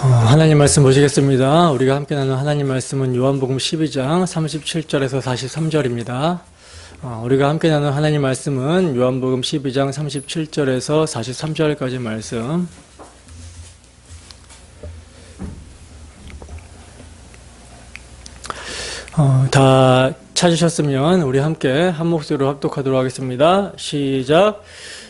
하나님 말씀 보시겠습니다. 우리가 함께 나눈 하나님 말씀은 요한복음 12장 37절에서 43절입니다. 우리가 함께 나눈 하나님 말씀은 요한복음 12장 37절에서 43절까지 말씀. 다 찾으셨으면 우리 함께 한 목소리로 합독하도록 하겠습니다. 시작.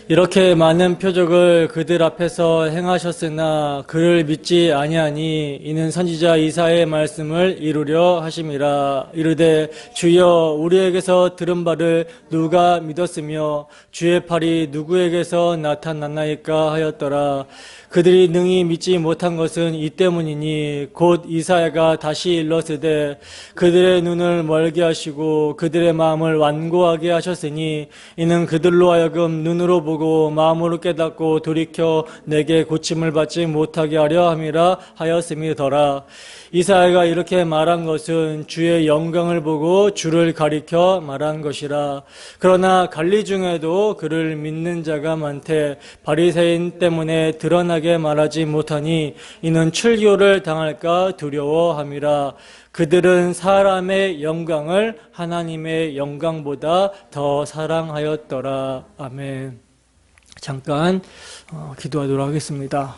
이렇게 많은 표적을 그들 앞에서 행하셨으나 그를 믿지 아니하니 이는 선지자 이사야의 말씀을 이루려 하심이라. 이르되 주여 우리에게서 들은 바를 누가 믿었으며 주의 팔이 누구에게서 나타났나이까 하였더라. 그들이 능히 믿지 못한 것은 이 때문이니 곧 이사야가 다시 일렀으되 그들의 눈을 멀게 하시고 그들의 마음을 완고하게 하셨으니 이는 그들로 하여금 눈으로 보고 마음으로 깨닫고 돌이켜 내게 고침을 받지 못하게 하려 함이라 하였음이더라. 이사야가 이렇게 말한 것은 주의 영광을 보고 주를 가리켜 말한 것이라. 그러나 관리 중에도 그를 믿는 자가 많되 바리새인 때문에 드러나게 말하지 못하니 이는 출교를 당할까 두려워함이라. 그들은 사람의 영광을 하나님의 영광보다 더 사랑하였더라. 아멘. 잠깐 기도하도록 하겠습니다.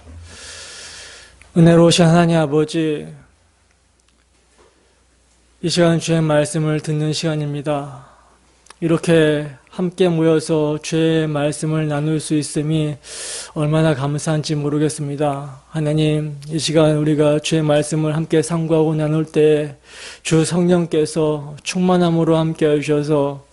은혜로우신 하나님 아버지, 이 시간 주의 말씀을 듣는 시간입니다. 이렇게 함께 모여서 주의 말씀을 나눌 수 있음이 얼마나 감사한지 모르겠습니다. 하나님, 이 시간 우리가 주의 말씀을 함께 상고하고 나눌 때 주 성령께서 충만함으로 함께 하셔서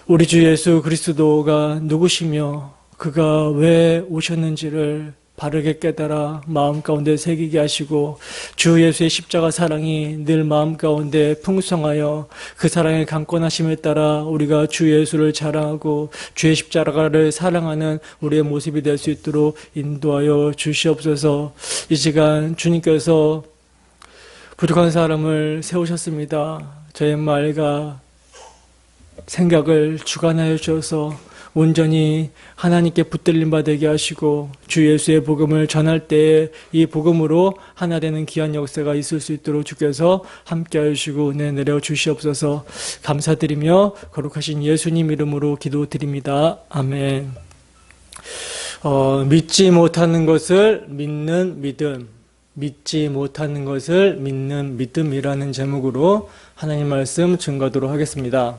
우리 주 예수 그리스도가 누구시며 그가 왜 오셨는지를 바르게 깨달아 마음 가운데 새기게 하시고 주 예수의 십자가 사랑이 늘 마음 가운데 풍성하여 그 사랑의 강권하심에 따라 우리가 주 예수를 자랑하고 주의 십자가를 사랑하는 우리의 모습이 될 수 있도록 인도하여 주시옵소서. 이 시간 주님께서 부족한 사람을 세우셨습니다. 저의 말과 생각을 주관하여 주셔서 온전히 하나님께 붙들림 받게 하시고 주 예수의 복음을 전할 때에 이 복음으로 하나 되는 귀한 역사가 있을 수 있도록 주께서 함께하여 주시고 은혜 내려 주시옵소서. 감사드리며 거룩하신 예수님 이름으로 기도드립니다. 아멘. 믿지 못하는 것을 믿는 믿음, 믿지 못하는 것을 믿는 믿음이라는 제목으로 하나님 말씀 증거하도록 하겠습니다.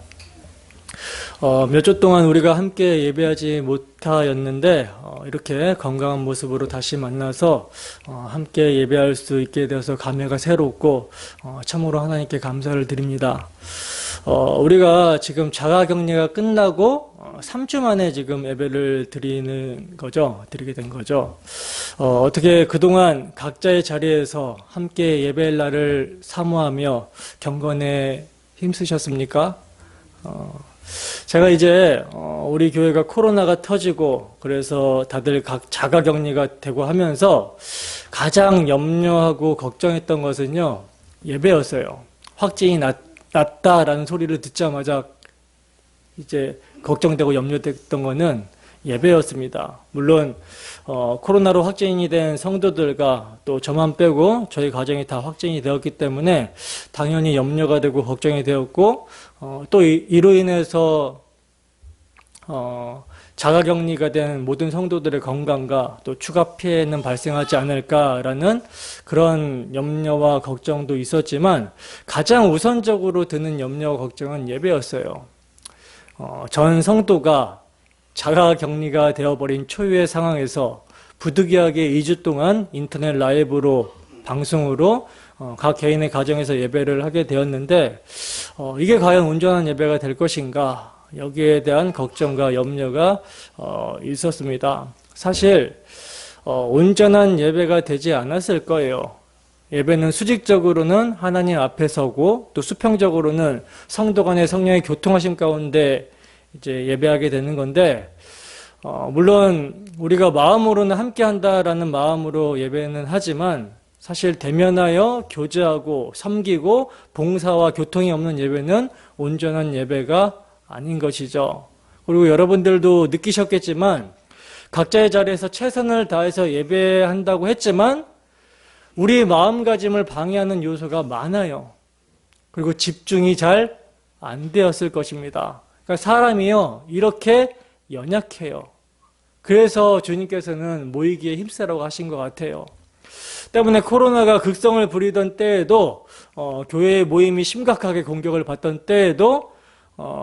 몇 주 동안 우리가 함께 예배하지 못하였는데 이렇게 건강한 모습으로 다시 만나서 함께 예배할 수 있게 되어서 감회가 새롭고 참으로 하나님께 감사를 드립니다. 우리가 지금 자가격리가 끝나고 3주 만에 지금 예배를 드리게 된 거죠. 어떻게 그동안 각자의 자리에서 함께 예배할 날을 사모하며 경건에 힘쓰셨습니까? 제가 이제 우리 교회가 코로나가 터지고 그래서 다들 각 자가격리가 되고 하면서 가장 염려하고 걱정했던 것은요, 예배였어요. 확진이 났다라는 소리를 듣자마자 이제 걱정되고 염려됐던 거는 예배였습니다. 물론 코로나로 확진이 된 성도들과 또 저만 빼고 저희 가정이 다 확진이 되었기 때문에 당연히 염려가 되고 걱정이 되었고 또 이로 인해서 자가격리가 된 모든 성도들의 건강과 또 추가 피해는 발생하지 않을까라는 그런 염려와 걱정도 있었지만 가장 우선적으로 드는 염려와 걱정은 예배였어요. 전 성도가 자가격리가 되어버린 초유의 상황에서 부득이하게 2주 동안 인터넷 라이브로 방송으로 각 개인의 가정에서 예배를 하게 되었는데 이게 과연 온전한 예배가 될 것인가, 여기에 대한 걱정과 염려가 있었습니다. 사실 온전한 예배가 되지 않았을 거예요. 예배는 수직적으로는 하나님 앞에 서고 또 수평적으로는 성도 간의 성령의 교통하심 가운데 이제 예배하게 되는 건데 물론 우리가 마음으로는 함께 한다라는 마음으로 예배는 하지만 사실 대면하여 교제하고 섬기고 봉사와 교통이 없는 예배는 온전한 예배가 아닌 것이죠. 그리고 여러분들도 느끼셨겠지만 각자의 자리에서 최선을 다해서 예배한다고 했지만 우리 마음가짐을 방해하는 요소가 많아요. 그리고 집중이 잘 안 되었을 것입니다. 그러니까 사람이요, 이렇게 연약해요. 그래서 주님께서는 모이기에 힘쓰라고 하신 것 같아요. 때문에 코로나가 극성을 부리던 때에도 교회의 모임이 심각하게 공격을 받던 때에도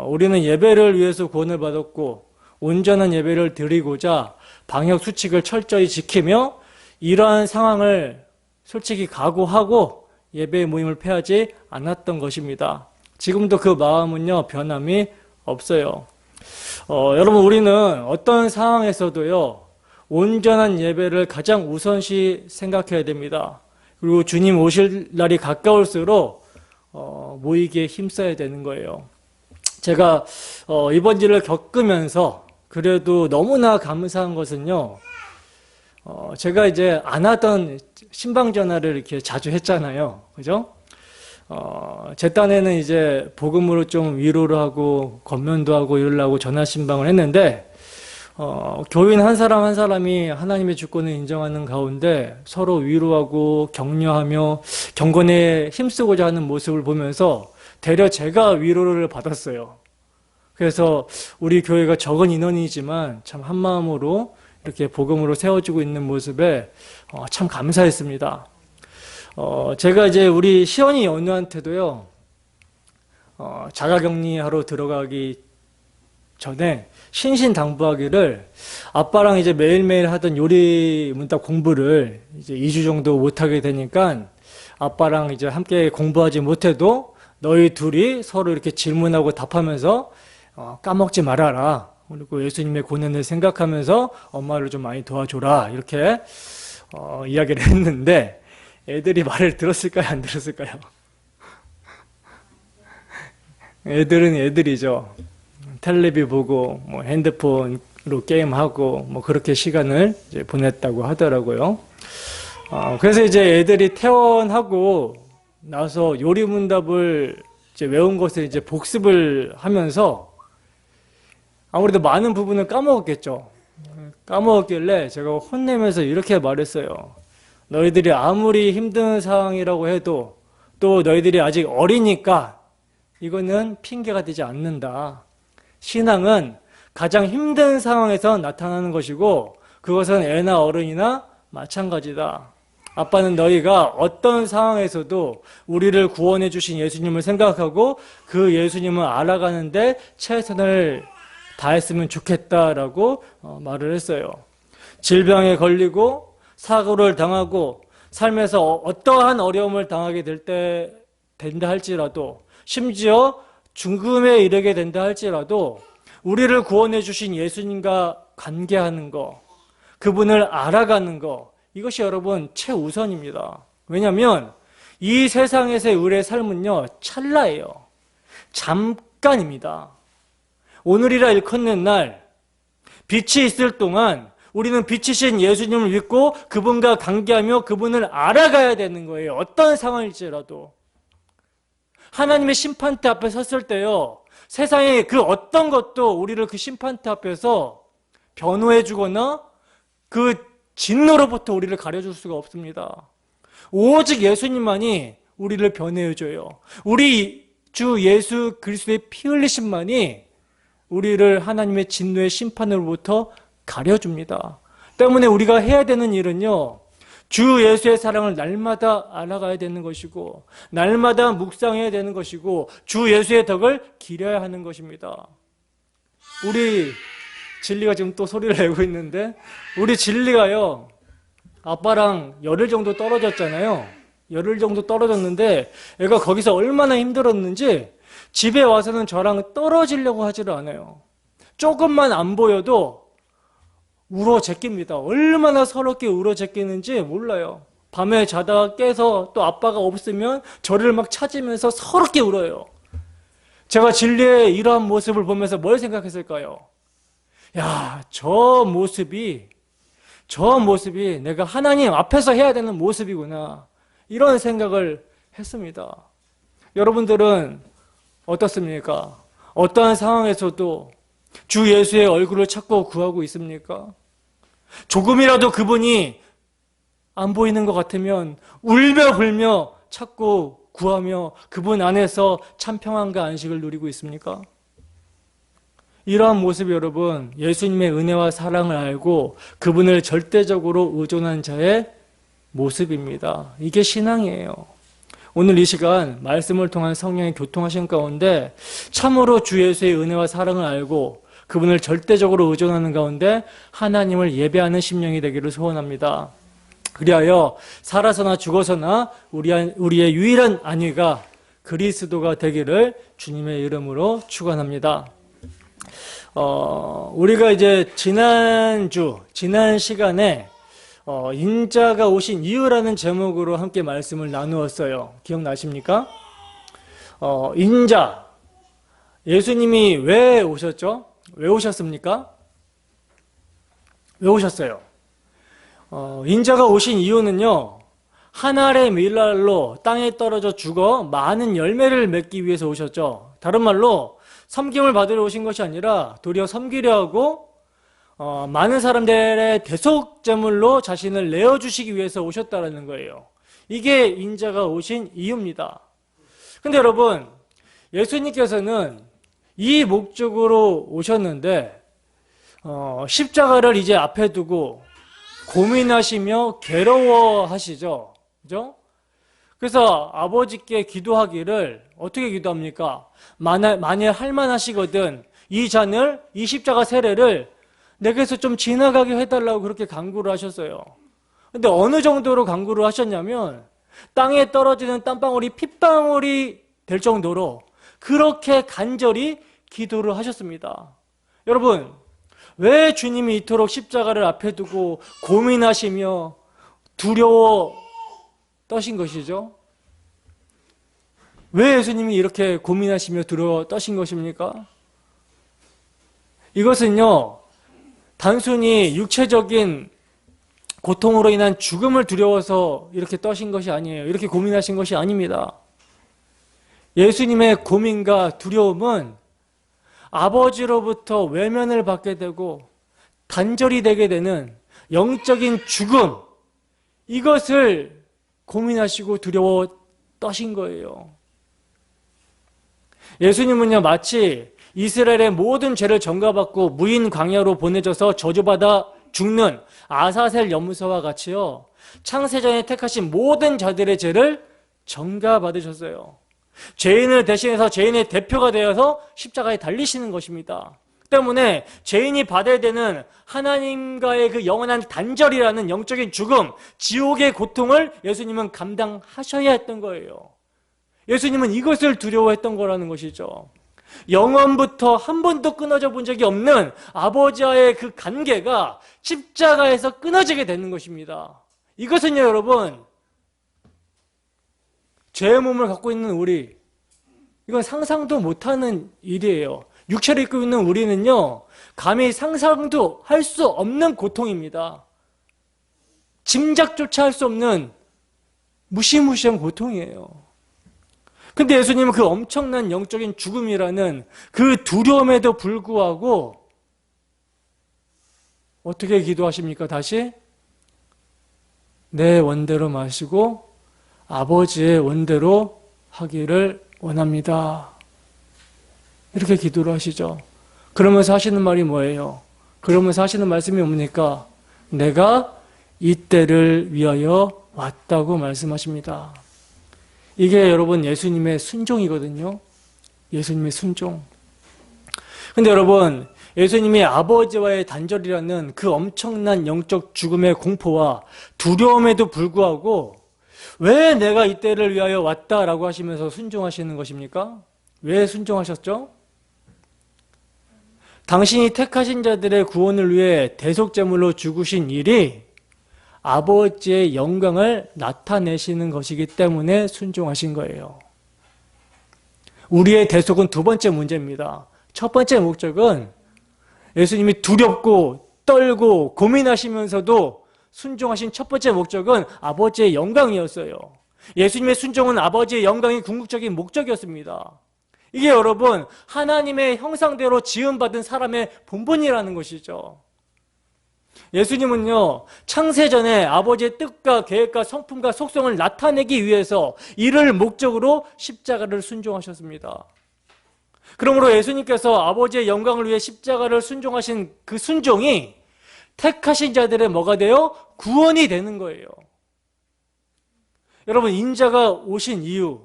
우리는 예배를 위해서 구원을 받았고 온전한 예배를 드리고자 방역 수칙을 철저히 지키며 이러한 상황을 솔직히 각오하고 예배 모임을 폐하지 않았던 것입니다. 지금도 그 마음은요, 변함이 없어요. 여러분, 우리는 어떤 상황에서도요, 온전한 예배를 가장 우선시 생각해야 됩니다. 그리고 주님 오실 날이 가까울수록 모이기에 힘써야 되는 거예요. 제가 이번 일을 겪으면서 그래도 너무나 감사한 것은요, 제가 이제 안 하던 신방 전화를 이렇게 자주 했잖아요. 그죠? 제 딴에는 이제 복음으로 좀 위로를 하고 권면도 하고 이러려고 전화 신방을 했는데 교인 한 사람 한 사람이 하나님의 주권을 인정하는 가운데 서로 위로하고 격려하며 경건에 힘쓰고자 하는 모습을 보면서 되려 제가 위로를 받았어요. 그래서 우리 교회가 적은 인원이지만 참 한마음으로 이렇게 복음으로 세워지고 있는 모습에 참 감사했습니다. 제가 이제 우리 시연이 연우한테도요, 자가격리하러 들어가기 전에 신신당부하기를 아빠랑 이제 매일매일 하던 요리 문답 공부를 이제 2주 정도 못하게 되니까 아빠랑 이제 함께 공부하지 못해도 너희 둘이 서로 이렇게 질문하고 답하면서 까먹지 말아라. 그리고 예수님의 고난을 생각하면서 엄마를 좀 많이 도와줘라. 이렇게 이야기를 했는데 애들이 말을 들었을까요? 안 들었을까요? 애들은 애들이죠. 텔레비 보고 뭐 핸드폰으로 게임하고 뭐 그렇게 시간을 이제 보냈다고 하더라고요. 그래서 이제 애들이 퇴원하고 나서 요리 문답을 이제 외운 것을 이제 복습을 하면서 아무래도 많은 부분을 까먹었겠죠. 까먹었길래 제가 혼내면서 이렇게 말했어요. 너희들이 아무리 힘든 상황이라고 해도 또 너희들이 아직 어리니까 이거는 핑계가 되지 않는다. 신앙은 가장 힘든 상황에서 나타나는 것이고 그것은 애나 어른이나 마찬가지다. 아빠는 너희가 어떤 상황에서도 우리를 구원해 주신 예수님을 생각하고 그 예수님을 알아가는데 최선을 다했으면 좋겠다라고 말을 했어요. 질병에 걸리고 사고를 당하고 삶에서 어떠한 어려움을 당하게 된다 할지라도 심지어 죽음에 이르게 된다 할지라도 우리를 구원해 주신 예수님과 관계하는 거, 그분을 알아가는 거, 이것이 여러분 최우선입니다. 왜냐하면 이 세상에서의 우리의 삶은요, 찰나예요. 잠깐입니다. 오늘이라 일컫는 날, 빛이 있을 동안 우리는 빛이신 예수님을 믿고 그분과 관계하며 그분을 알아가야 되는 거예요. 어떤 상황일지라도. 하나님의 심판대 앞에 섰을 때요, 세상의 그 어떤 것도 우리를 그 심판대 앞에서 변호해 주거나 그 진노로부터 우리를 가려줄 수가 없습니다. 오직 예수님만이 우리를 변호해 줘요. 우리 주 예수 그리스도의 피 흘리심만이 우리를 하나님의 진노의 심판으로부터 가려줍니다. 때문에 우리가 해야 되는 일은요, 주 예수의 사랑을 날마다 알아가야 되는 것이고 날마다 묵상해야 되는 것이고 주 예수의 덕을 기려야 하는 것입니다. 우리 진리가 지금 또 소리를 내고 있는데 우리 진리가요, 아빠랑 열흘 정도 떨어졌잖아요. 열흘 정도 떨어졌는데 애가 거기서 얼마나 힘들었는지 집에 와서는 저랑 떨어지려고 하지를 않아요. 조금만 안 보여도 울어 제낍니다. 얼마나 서럽게 울어 제끼는지 몰라요. 밤에 자다가 깨서 또 아빠가 없으면 저를 막 찾으면서 서럽게 울어요. 제가 진리의 이러한 모습을 보면서 뭘 생각했을까요? 야, 저 모습이 내가 하나님 앞에서 해야 되는 모습이구나. 이런 생각을 했습니다. 여러분들은 어떻습니까? 어떠한 상황에서도 주 예수의 얼굴을 찾고 구하고 있습니까? 조금이라도 그분이 안 보이는 것 같으면 울며 불며 찾고 구하며 그분 안에서 참 평안과 안식을 누리고 있습니까? 이러한 모습이 여러분 예수님의 은혜와 사랑을 알고 그분을 절대적으로 의존한 자의 모습입니다. 이게 신앙이에요. 오늘 이 시간 말씀을 통한 성령의 교통하신 가운데 참으로 주 예수의 은혜와 사랑을 알고 그분을 절대적으로 의존하는 가운데 하나님을 예배하는 심령이 되기를 소원합니다. 그리하여 살아서나 죽어서나 우리의 유일한 안위가 그리스도가 되기를 주님의 이름으로 축원합니다. 우리가 이제 지난 시간에 인자가 오신 이유라는 제목으로 함께 말씀을 나누었어요. 기억나십니까? 인자, 예수님이 왜 오셨죠? 왜 오셨습니까? 왜 오셨어요? 인자가 오신 이유는요, 한 알의 밀랄로 땅에 떨어져 죽어 많은 열매를 맺기 위해서 오셨죠. 다른 말로 섬김을 받으러 오신 것이 아니라 도리어 섬기려 하고 많은 사람들의 대속제물로 자신을 내어주시기 위해서 오셨다는 거예요. 이게 인자가 오신 이유입니다. 근데 여러분, 예수님께서는 이 목적으로 오셨는데 십자가를 이제 앞에 두고 고민하시며 괴로워하시죠. 그죠? 그래서 아버지께 기도하기를 어떻게 기도합니까? 만일 할만하시거든 이 잔을, 이 십자가 세례를 내게서 좀 지나가게 해달라고 그렇게 간구를 하셨어요. 근데 어느 정도로 간구를 하셨냐면 땅에 떨어지는 땀방울이 핏방울이 될 정도로 그렇게 간절히 기도를 하셨습니다. 여러분, 왜 주님이 이토록 십자가를 앞에 두고 고민하시며 두려워 떠신 것이죠? 왜 예수님이 이렇게 고민하시며 두려워 떠신 것입니까? 이것은요, 단순히 육체적인 고통으로 인한 죽음을 두려워서 이렇게 떠신 것이 아니에요. 이렇게 고민하신 것이 아닙니다. 예수님의 고민과 두려움은 아버지로부터 외면을 받게 되고 단절이 되게 되는 영적인 죽음, 이것을 고민하시고 두려워 떠신 거예요. 예수님은요, 마치 이스라엘의 모든 죄를 전가받고 무인 광야로 보내져서 저주받아 죽는 아사셀 염소와 같이요, 창세전에 택하신 모든 자들의 죄를 전가받으셨어요. 죄인을 대신해서 죄인의 대표가 되어서 십자가에 달리시는 것입니다. 때문에 죄인이 받아야 되는 하나님과의 그 영원한 단절이라는 영적인 죽음, 지옥의 고통을 예수님은 감당하셔야 했던 거예요. 예수님은 이것을 두려워했던 거라는 것이죠. 영원부터 한 번도 끊어져 본 적이 없는 아버지와의 그 관계가 십자가에서 끊어지게 되는 것입니다. 이것은요, 여러분, 죄의 몸을 갖고 있는 우리, 이건 상상도 못하는 일이에요. 육체를 입고 있는 우리는요, 감히 상상도 할 수 없는 고통입니다. 짐작조차 할 수 없는 무시무시한 고통이에요. 근데 예수님은 그 엄청난 영적인 죽음이라는 그 두려움에도 불구하고 어떻게 기도하십니까? 다시 내 원대로 마시고 아버지의 원대로 하기를 원합니다. 이렇게 기도를 하시죠. 그러면서 하시는 말이 뭐예요? 그러면서 하시는 말씀이 뭡니까? 내가 이때를 위하여 왔다고 말씀하십니다. 이게 여러분 예수님의 순종이거든요. 예수님의 순종. 근데 여러분, 예수님이 아버지와의 단절이라는 그 엄청난 영적 죽음의 공포와 두려움에도 불구하고 왜 내가 이때를 위하여 왔다라고 하시면서 순종하시는 것입니까? 왜 순종하셨죠? 당신이 택하신 자들의 구원을 위해 대속제물로 죽으신 일이 아버지의 영광을 나타내시는 것이기 때문에 순종하신 거예요. 우리의 대속은 두 번째 문제입니다. 첫 번째 목적은 예수님이 두렵고 떨고 고민하시면서도 순종하신 첫 번째 목적은 아버지의 영광이었어요. 예수님의 순종은 아버지의 영광이 궁극적인 목적이었습니다. 이게 여러분 하나님의 형상대로 지음받은 사람의 본분이라는 것이죠. 예수님은요, 창세전에 아버지의 뜻과 계획과 성품과 속성을 나타내기 위해서 이를 목적으로 십자가를 순종하셨습니다. 그러므로 예수님께서 아버지의 영광을 위해 십자가를 순종하신 그 순종이 택하신 자들의 뭐가 되어 구원이 되는 거예요. 여러분, 인자가 오신 이유,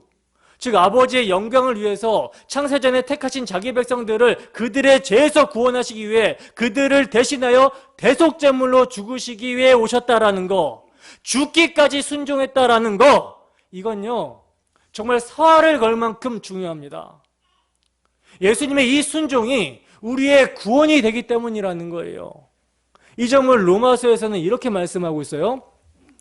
즉 아버지의 영광을 위해서 창세전에 택하신 자기 백성들을 그들의 죄에서 구원하시기 위해 그들을 대신하여 대속제물로 죽으시기 위해 오셨다라는 거, 죽기까지 순종했다라는 거, 이건요 정말 사활을 걸 만큼 중요합니다. 예수님의 이 순종이 우리의 구원이 되기 때문이라는 거예요. 이 점을 로마서에서는 이렇게 말씀하고 있어요.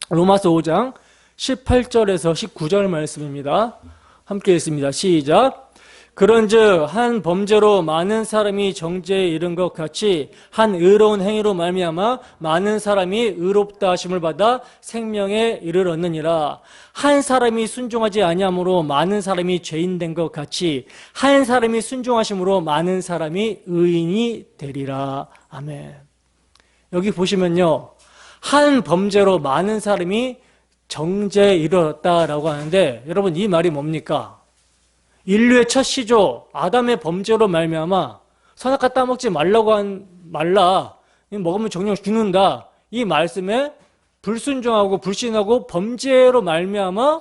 로마서 5장 18절에서 19절 말씀입니다. 함께 읽습니다. 시작. 그런즉 한 범죄로 많은 사람이 정죄에 이른 것 같이 한 의로운 행위로 말미암아 많은 사람이 의롭다 하심을 받아 생명에 이르렀느니라. 한 사람이 순종하지 아니함으로 많은 사람이 죄인 된 것 같이 한 사람이 순종하심으로 많은 사람이 의인이 되리라. 아멘. 여기 보시면요, 한 범죄로 많은 사람이 정죄에 이르렀다라고 하는데, 여러분 이 말이 뭡니까? 인류의 첫 시조 아담의 범죄로 말미암아 선악과 따먹지 말라, 먹으면 정령 죽는다, 이 말씀에 불순종하고 불신하고 범죄로 말미암아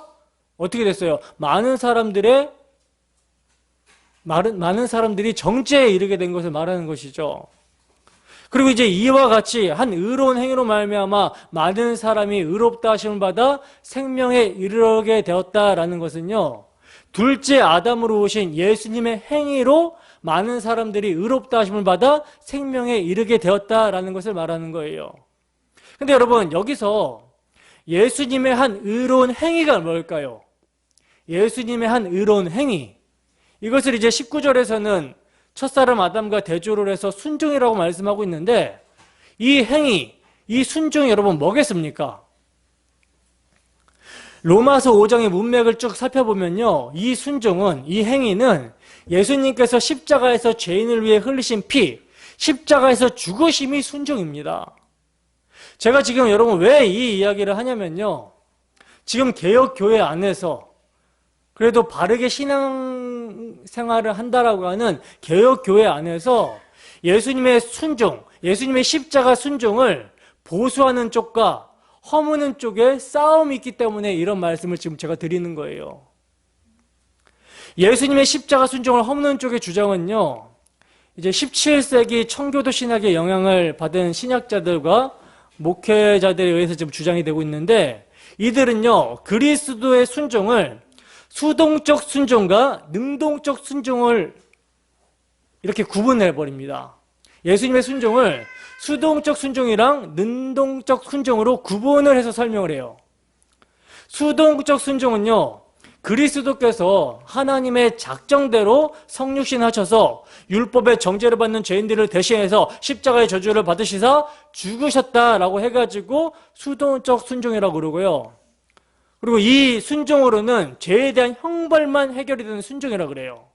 어떻게 됐어요? 많은 사람들이 정죄에 이르게 된 것을 말하는 것이죠. 그리고 이제 이와 같이 한 의로운 행위로 말미암아 많은 사람이 의롭다 하심을 받아 생명에 이르게 되었다라는 것은요, 둘째 아담으로 오신 예수님의 행위로 많은 사람들이 의롭다 하심을 받아 생명에 이르게 되었다라는 것을 말하는 거예요. 근데 여러분, 여기서 예수님의 한 의로운 행위가 뭘까요? 예수님의 한 의로운 행위, 이것을 이제 19절에서는 첫사람 아담과 대조를 해서 순종이라고 말씀하고 있는데, 이 행위, 이 순종이 여러분 뭐겠습니까? 로마서 5장의 문맥을 쭉 살펴보면요, 이 순종은, 이 행위는 예수님께서 십자가에서 죄인을 위해 흘리신 피, 십자가에서 죽으심이 순종입니다. 제가 지금 여러분 왜 이 이야기를 하냐면요, 지금 개혁교회 안에서 그래도 바르게 신앙생활을 한다라고 하는 개혁교회 안에서 예수님의 순종, 예수님의 십자가 순종을 보수하는 쪽과 허무는 쪽에 싸움이 있기 때문에 이런 말씀을 지금 제가 드리는 거예요. 예수님의 십자가 순종을 허무는 쪽의 주장은요, 이제 17세기 청교도 신학의 영향을 받은 신학자들과 목회자들에 의해서 지금 주장이 되고 있는데, 이들은요 그리스도의 순종을 수동적 순종과 능동적 순종을 이렇게 구분해 버립니다. 예수님의 순종을 수동적 순종이랑 능동적 순종으로 구분을 해서 설명을 해요. 수동적 순종은요, 그리스도께서 하나님의 작정대로 성육신 하셔서 율법의 정죄를 받는 죄인들을 대신해서 십자가의 저주를 받으시사 죽으셨다라고 해가지고 수동적 순종이라고 그러고요. 그리고 이 순종으로는 죄에 대한 형벌만 해결이 되는 순종이라고 그래요.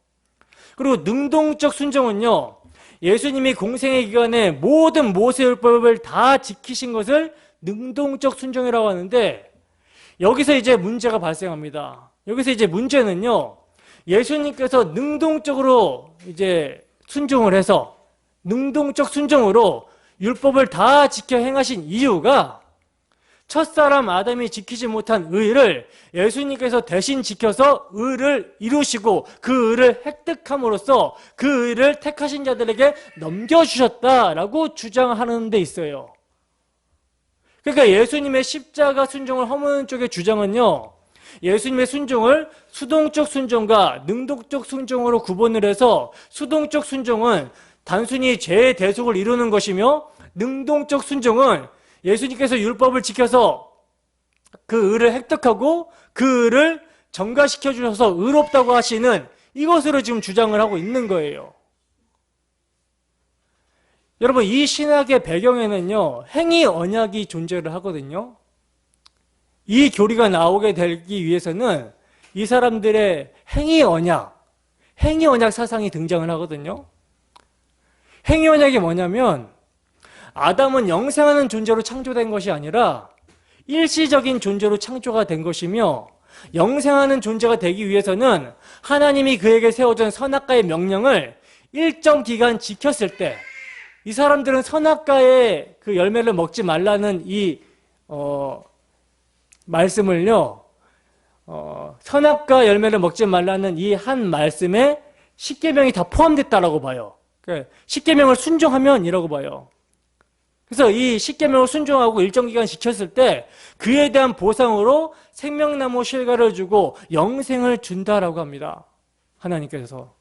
그리고 능동적 순종은요, 예수님이 공생의 기간에 모든 모세율법을 다 지키신 것을 능동적 순종이라고 하는데, 여기서 이제 문제가 발생합니다. 여기서 이제 문제는요, 예수님께서 능동적으로 이제 순종을 해서 능동적 순종으로 율법을 다 지켜 행하신 이유가, 첫사람 아담이 지키지 못한 의를 예수님께서 대신 지켜서 의를 이루시고 그 의를 획득함으로써 그 의를 택하신 자들에게 넘겨주셨다라고 주장하는 데 있어요. 그러니까 예수님의 십자가 순종을 허무는 쪽의 주장은요, 예수님의 순종을 수동적 순종과 능동적 순종으로 구분을 해서, 수동적 순종은 단순히 죄의 대속을 이루는 것이며, 능동적 순종은 예수님께서 율법을 지켜서 그 의를 획득하고 그 의를 전가시켜 주셔서 의롭다고 하시는 이것으로 지금 주장을 하고 있는 거예요. 여러분, 이 신학의 배경에는요, 행위 언약이 존재를 하거든요. 이 교리가 나오게 되기 위해서는 이 사람들의 행위 언약 사상이 등장을 하거든요. 행위 언약이 뭐냐면, 아담은 영생하는 존재로 창조된 것이 아니라 일시적인 존재로 창조가 된 것이며, 영생하는 존재가 되기 위해서는 하나님이 그에게 세워준 선악과의 명령을 일정 기간 지켰을 때, 이 사람들은 선악과의 그 열매를 먹지 말라는 이 말씀을요, 선악과 열매를 먹지 말라는 이 한 말씀에 십계명이 다 포함됐다라고 봐요. 그러니까 십계명을 순종하면이라고 봐요. 그래서 이 십계명을 순종하고 일정 기간 지켰을 때 그에 대한 보상으로 생명나무 실과를 주고 영생을 준다라고 합니다. 하나님께서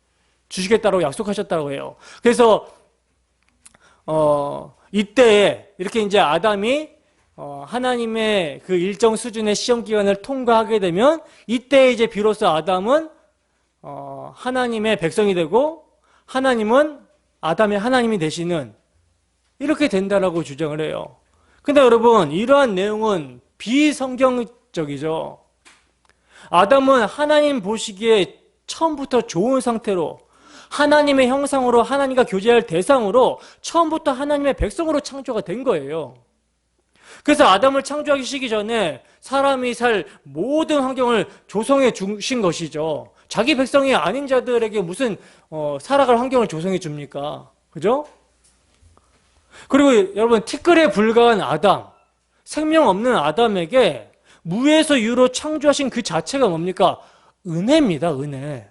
주시겠다고 약속하셨다고 해요. 그래서 이때에 이렇게 이제 아담이 하나님의 그 일정 수준의 시험 기간을 통과하게 되면, 이때 이제 비로소 아담은 하나님의 백성이 되고 하나님은 아담의 하나님이 되시는, 이렇게 된다라고 주장을 해요. 근데 여러분, 이러한 내용은 비성경적이죠. 아담은 하나님 보시기에 처음부터 좋은 상태로, 하나님의 형상으로, 하나님과 교제할 대상으로 처음부터 하나님의 백성으로 창조가 된 거예요. 그래서 아담을 창조하시기 전에 사람이 살 모든 환경을 조성해 주신 것이죠. 자기 백성이 아닌 자들에게 무슨 살아갈 환경을 조성해 줍니까? 그죠? 그리고 여러분, 티끌에 불과한 아담, 생명 없는 아담에게 무에서 유로 창조하신 그 자체가 뭡니까? 은혜입니다. 은혜.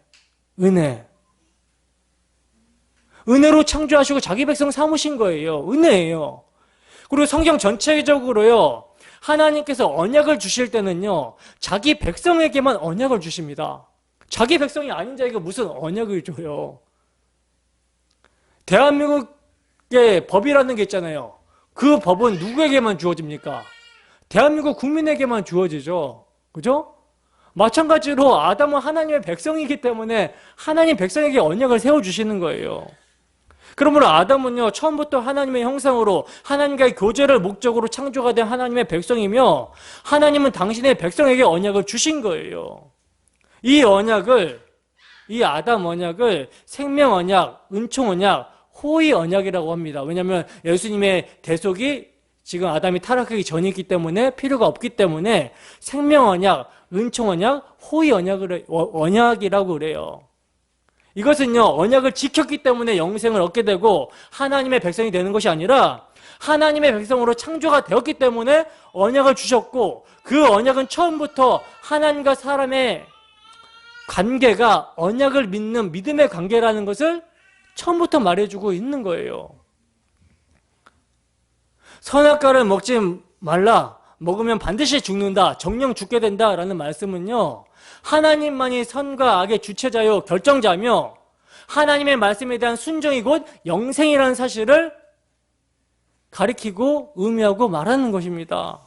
은혜로 창조하시고 자기 백성 삼으신 거예요. 은혜예요. 그리고 성경 전체적으로요, 하나님께서 언약을 주실 때는요, 자기 백성에게만 언약을 주십니다. 자기 백성이 아닌 자에게 무슨 언약을 줘요. 대한민국의 법이라는 게 있잖아요. 그 법은 누구에게만 주어집니까? 대한민국 국민에게만 주어지죠. 그죠? 마찬가지로 아담은 하나님의 백성이기 때문에 하나님 백성에게 언약을 세워주시는 거예요. 그러므로 아담은요, 처음부터 하나님의 형상으로 하나님과의 교제를 목적으로 창조가 된 하나님의 백성이며, 하나님은 당신의 백성에게 언약을 주신 거예요. 이 언약을, 이 아담 언약을 생명 언약, 은총 언약, 호의 언약이라고 합니다. 왜냐하면 예수님의 대속이 지금 아담이 타락하기 전이기 때문에, 필요가 없기 때문에 생명 언약, 은총 언약, 호의 언약이라고 그래요. 이것은요, 언약을 지켰기 때문에 영생을 얻게 되고 하나님의 백성이 되는 것이 아니라, 하나님의 백성으로 창조가 되었기 때문에 언약을 주셨고, 그 언약은 처음부터 하나님과 사람의 관계가 언약을 믿는 믿음의 관계라는 것을 처음부터 말해주고 있는 거예요. 선악과를 먹지 말라, 먹으면 반드시 죽는다, 정령 죽게 된다라는 말씀은요, 하나님만이 선과 악의 주체자요 결정자며, 하나님의 말씀에 대한 순종이 곧 영생이라는 사실을 가리키고 의미하고 말하는 것입니다.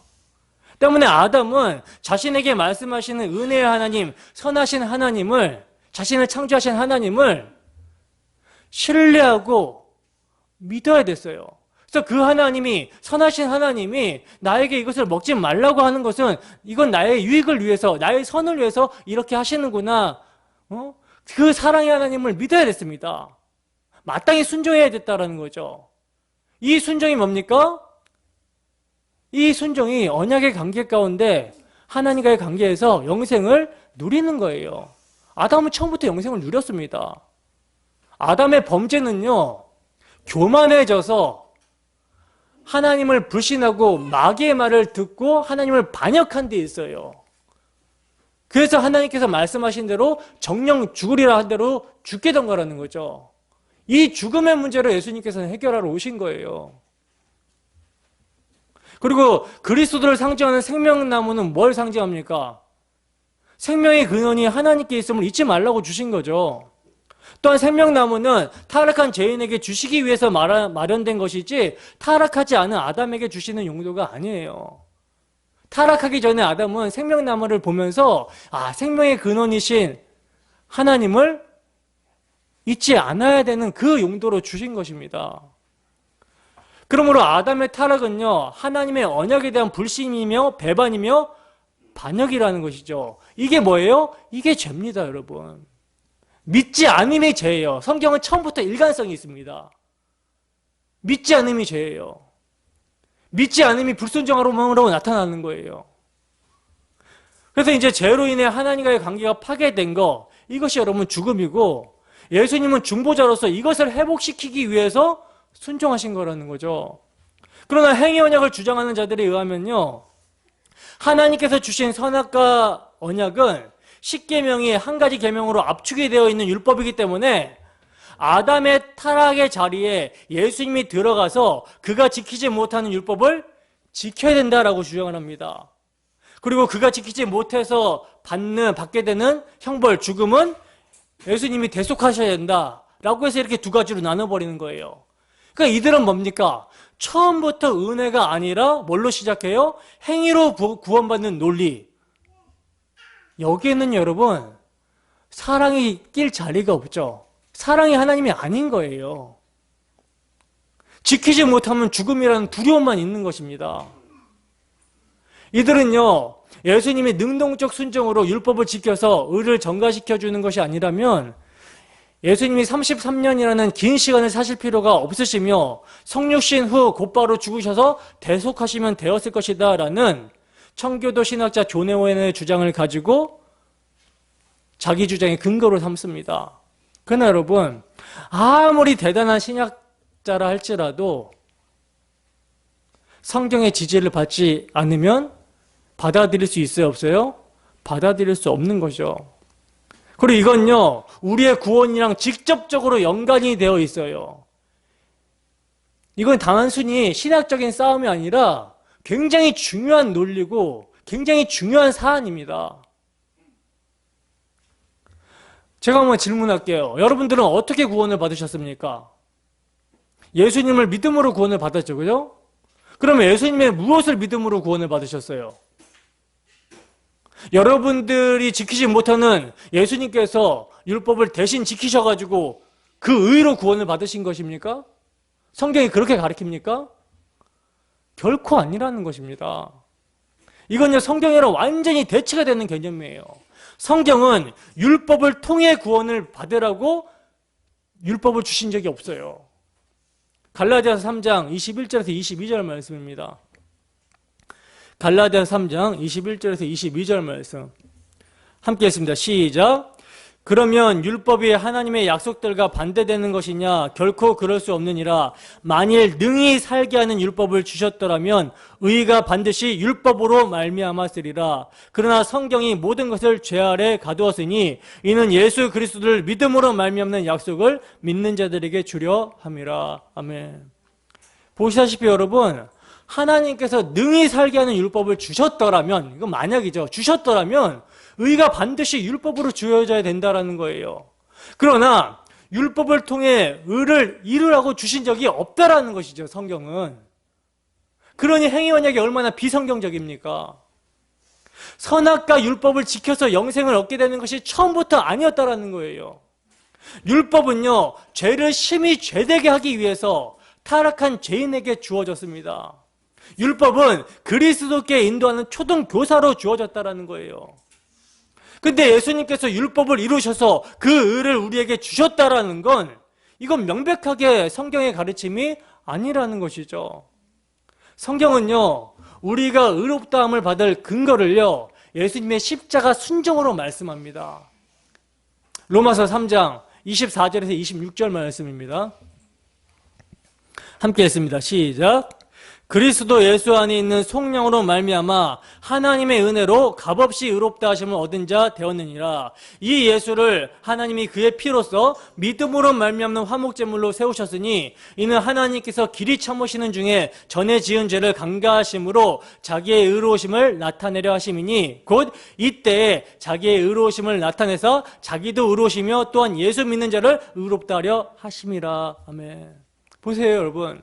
때문에 아담은 자신에게 말씀하시는 은혜의 하나님, 선하신 하나님을, 자신을 창조하신 하나님을 신뢰하고 믿어야 됐어요. 그래서 그 하나님이, 선하신 하나님이 나에게 이것을 먹지 말라고 하는 것은, 이건 나의 유익을 위해서, 나의 선을 위해서 이렇게 하시는구나, 그 사랑의 하나님을 믿어야 됐습니다. 마땅히 순종해야 됐다라는 거죠. 이 순종이 뭡니까? 이 순종이 언약의 관계 가운데 하나님과의 관계에서 영생을 누리는 거예요. 아담은 처음부터 영생을 누렸습니다. 아담의 범죄는요, 교만해져서 하나님을 불신하고 마귀의 말을 듣고 하나님을 반역한 데 있어요. 그래서 하나님께서 말씀하신 대로 정령 죽으리라 한 대로 죽게 된 거라는 거죠. 이 죽음의 문제를 예수님께서는 해결하러 오신 거예요. 그리고 그리스도를 상징하는 생명나무는 뭘 상징합니까? 생명의 근원이 하나님께 있음을 잊지 말라고 주신 거죠. 또한 생명나무는 타락한 죄인에게 주시기 위해서 마련된 것이지 타락하지 않은 아담에게 주시는 용도가 아니에요. 타락하기 전에 아담은 생명나무를 보면서 생명의 근원이신 하나님을 잊지 않아야 되는 그 용도로 주신 것입니다. 그러므로 아담의 타락은요, 하나님의 언약에 대한 불신이며 배반이며 반역이라는 것이죠. 이게 뭐예요? 이게 죄입니다, 여러분. 믿지 않음이 죄예요. 성경은 처음부터 일관성이 있습니다. 믿지 않음이 죄예요. 믿지 않음이 불순종으로 나타나는 거예요. 그래서 이제 죄로 인해 하나님과의 관계가 파괴된 거, 이것이 여러분 죽음이고, 예수님은 중보자로서 이것을 회복시키기 위해서 순종하신 거라는 거죠. 그러나 행위 언약을 주장하는 자들에 의하면요, 하나님께서 주신 선악과 언약은 십계명이 한 가지 계명으로 압축이 되어 있는 율법이기 때문에 아담의 타락의 자리에 예수님이 들어가서 그가 지키지 못하는 율법을 지켜야 된다라고 주장을 합니다. 그리고 그가 지키지 못해서 받게 되는 형벌, 죽음은 예수님이 대속하셔야 된다라고 해서 이렇게 두 가지로 나눠버리는 거예요. 그러니까 이들은 뭡니까? 처음부터 은혜가 아니라 뭘로 시작해요? 행위로 구원받는 논리. 여기에는 여러분, 사랑이 낄 자리가 없죠. 사랑이 하나님이 아닌 거예요. 지키지 못하면 죽음이라는 두려움만 있는 것입니다. 이들은요, 예수님이 능동적 순종으로 율법을 지켜서 의를 전가시켜주는 것이 아니라면 예수님이 33년이라는 긴 시간을 사실 필요가 없으시며 성육신 후 곧바로 죽으셔서 대속하시면 되었을 것이다 라는 청교도 신학자 존 오웬의 주장을 가지고 자기 주장의 근거로 삼습니다. 그러나 여러분, 아무리 대단한 신학자라 할지라도 성경의 지지를 받지 않으면 받아들일 수 있어요, 없어요? 받아들일 수 없는 거죠. 그리고 이건요, 우리의 구원이랑 직접적으로 연관이 되어 있어요. 이건 단순히 신학적인 싸움이 아니라 굉장히 중요한 논리고 굉장히 중요한 사안입니다. 제가 한번 질문할게요. 여러분들은 어떻게 구원을 받으셨습니까? 예수님을 믿음으로 구원을 받았죠, 그죠? 그러면 예수님의 무엇을 믿음으로 구원을 받으셨어요? 여러분들이 지키지 못하는 예수님께서 율법을 대신 지키셔가지고 그 의로 구원을 받으신 것입니까? 성경이 그렇게 가르칩니까? 결코 아니라는 것입니다. 이건요, 성경이랑 완전히 대치가 되는 개념이에요. 성경은 율법을 통해 구원을 받으라고 율법을 주신 적이 없어요. 갈라디아서 3장 21절에서 22절 말씀입니다. 갈라디아서 3장 21절에서 22절 말씀 함께 했습니다. 시작. 그러면 율법이 하나님의 약속들과 반대되는 것이냐? 결코 그럴 수 없느니라. 만일 능히 살게 하는 율법을 주셨더라면 의가 반드시 율법으로 말미암았으리라. 그러나 성경이 모든 것을 죄 아래 가두었으니 이는 예수 그리스도를 믿음으로 말미암는 약속을 믿는 자들에게 주려 함이라. 아멘. 보시다시피 여러분, 하나님께서 능히 살게 하는 율법을 주셨더라면, 이건 만약이죠. 주셨더라면 의가 반드시 율법으로 주어져야 된다는 거예요. 그러나 율법을 통해 의를 이루라고 주신 적이 없다라는 것이죠, 성경은. 그러니 행위 언약이 얼마나 비성경적입니까? 선악과 율법을 지켜서 영생을 얻게 되는 것이 처음부터 아니었다라는 거예요. 율법은요, 죄를 심히 죄되게 하기 위해서 타락한 죄인에게 주어졌습니다. 율법은 그리스도께 인도하는 초등교사로 주어졌다라는 거예요. 근데 예수님께서 율법을 이루셔서 그 의를 우리에게 주셨다라는 건 이건 명백하게 성경의 가르침이 아니라는 것이죠. 성경은요, 우리가 의롭다함을 받을 근거를요, 예수님의 십자가 순종으로 말씀합니다. 로마서 3장 24절에서 26절 말씀입니다. 함께 했습니다. 시작. 그리스도 예수 안에 있는 속량으로 말미암아 하나님의 은혜로 값없이 의롭다 하심을 얻은 자 되었느니라. 이 예수를 하나님이 그의 피로써 믿음으로 말미암는 화목제물로 세우셨으니 이는 하나님께서 길이 참으시는 중에 전에 지은 죄를 간과하심으로 자기의 의로우심을 나타내려 하심이니 곧 이때에 자기의 의로우심을 나타내서 자기도 의로우시며 또한 예수 믿는 자를 의롭다 하려 하심이라. 아멘. 보세요, 여러분.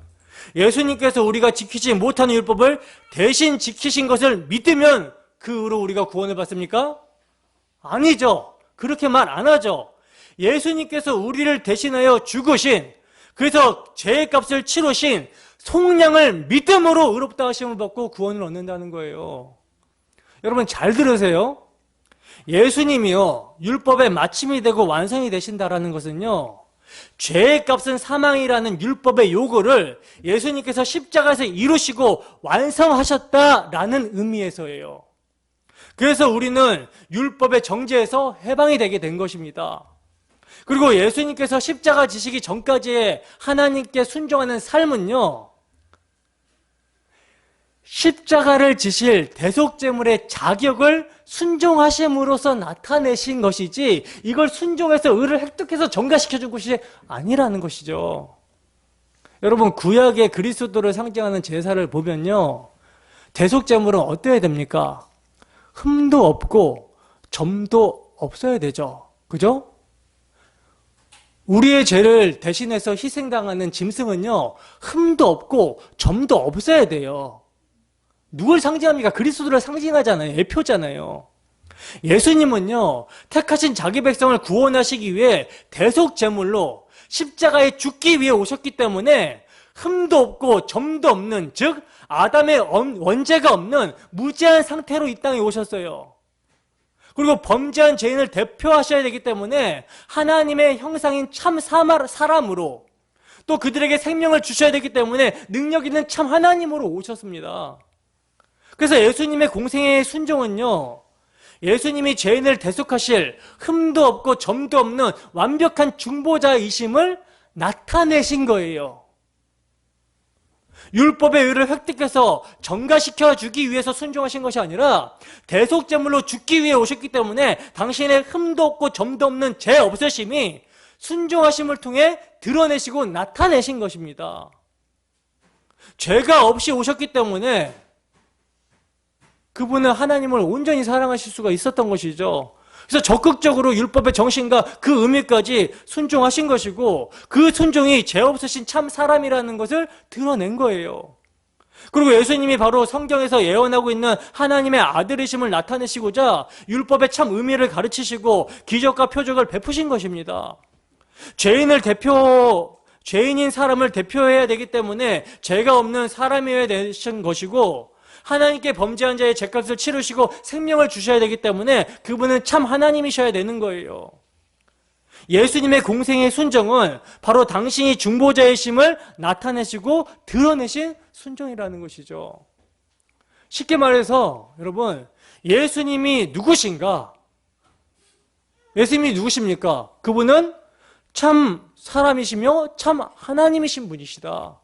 예수님께서 우리가 지키지 못하는 율법을 대신 지키신 것을 믿으면 그 의로 우리가 구원을 받습니까? 아니죠. 그렇게 말 안 하죠. 예수님께서 우리를 대신하여 죽으신, 그래서 죄의 값을 치르신 속량을 믿음으로 의롭다 하심을 받고 구원을 얻는다는 거예요. 여러분 잘 들으세요. 예수님이요, 율법의 마침이 되고 완성이 되신다라는 것은요, 죄의 값은 사망이라는 율법의 요구를 예수님께서 십자가에서 이루시고 완성하셨다라는 의미에서예요. 그래서 우리는 율법의 정죄에서 해방이 되게 된 것입니다. 그리고 예수님께서 십자가 지시기 전까지의 하나님께 순종하는 삶은요, 십자가를 지실 대속제물의 자격을 순종하심으로써 나타내신 것이지, 이걸 순종해서 의를 획득해서 전가시켜준 것이 아니라는 것이죠. 여러분, 구약의 그리스도를 상징하는 제사를 보면요, 대속제물은 어때야 됩니까? 흠도 없고 점도 없어야 되죠. 그죠? 우리의 죄를 대신해서 희생당하는 짐승은요, 흠도 없고 점도 없어야 돼요. 누굴 상징합니까? 그리스도를 상징하잖아요. 예표잖아요. 예수님은요, 택하신 자기 백성을 구원하시기 위해 대속제물로 십자가에 죽기 위해 오셨기 때문에 흠도 없고 점도 없는, 즉 아담의 원죄가 없는 무죄한 상태로 이 땅에 오셨어요. 그리고 범죄한 죄인을 대표하셔야 되기 때문에 하나님의 형상인 참 사람으로, 또 그들에게 생명을 주셔야 되기 때문에 능력 있는 참 하나님으로 오셨습니다. 그래서 예수님의 공생애의 순종은요, 예수님이 죄인을 대속하실 흠도 없고 점도 없는 완벽한 중보자이심을 나타내신 거예요. 율법의 의를 획득해서 전가시켜 주기 위해서 순종하신 것이 아니라 대속제물로 죽기 위해 오셨기 때문에 당신의 흠도 없고 점도 없는 죄 없으심이 순종하심을 통해 드러내시고 나타내신 것입니다. 죄가 없이 오셨기 때문에 그분은 하나님을 온전히 사랑하실 수가 있었던 것이죠. 그래서 적극적으로 율법의 정신과 그 의미까지 순종하신 것이고, 그 순종이 죄 없으신 참 사람이라는 것을 드러낸 거예요. 그리고 예수님이 바로 성경에서 예언하고 있는 하나님의 아들이심을 나타내시고자 율법의 참 의미를 가르치시고 기적과 표적을 베푸신 것입니다. 죄인인 사람을 대표해야 되기 때문에 죄가 없는 사람이어야 되신 것이고, 하나님께 범죄한 자의 죄값을 치르시고 생명을 주셔야 되기 때문에 그분은 참 하나님이셔야 되는 거예요. 예수님의 공생의 순종은 바로 당신이 중보자이심을 나타내시고 드러내신 순종이라는 것이죠. 쉽게 말해서 여러분, 예수님이 누구신가? 예수님이 누구십니까? 그분은 참 사람이시며 참 하나님이신 분이시다.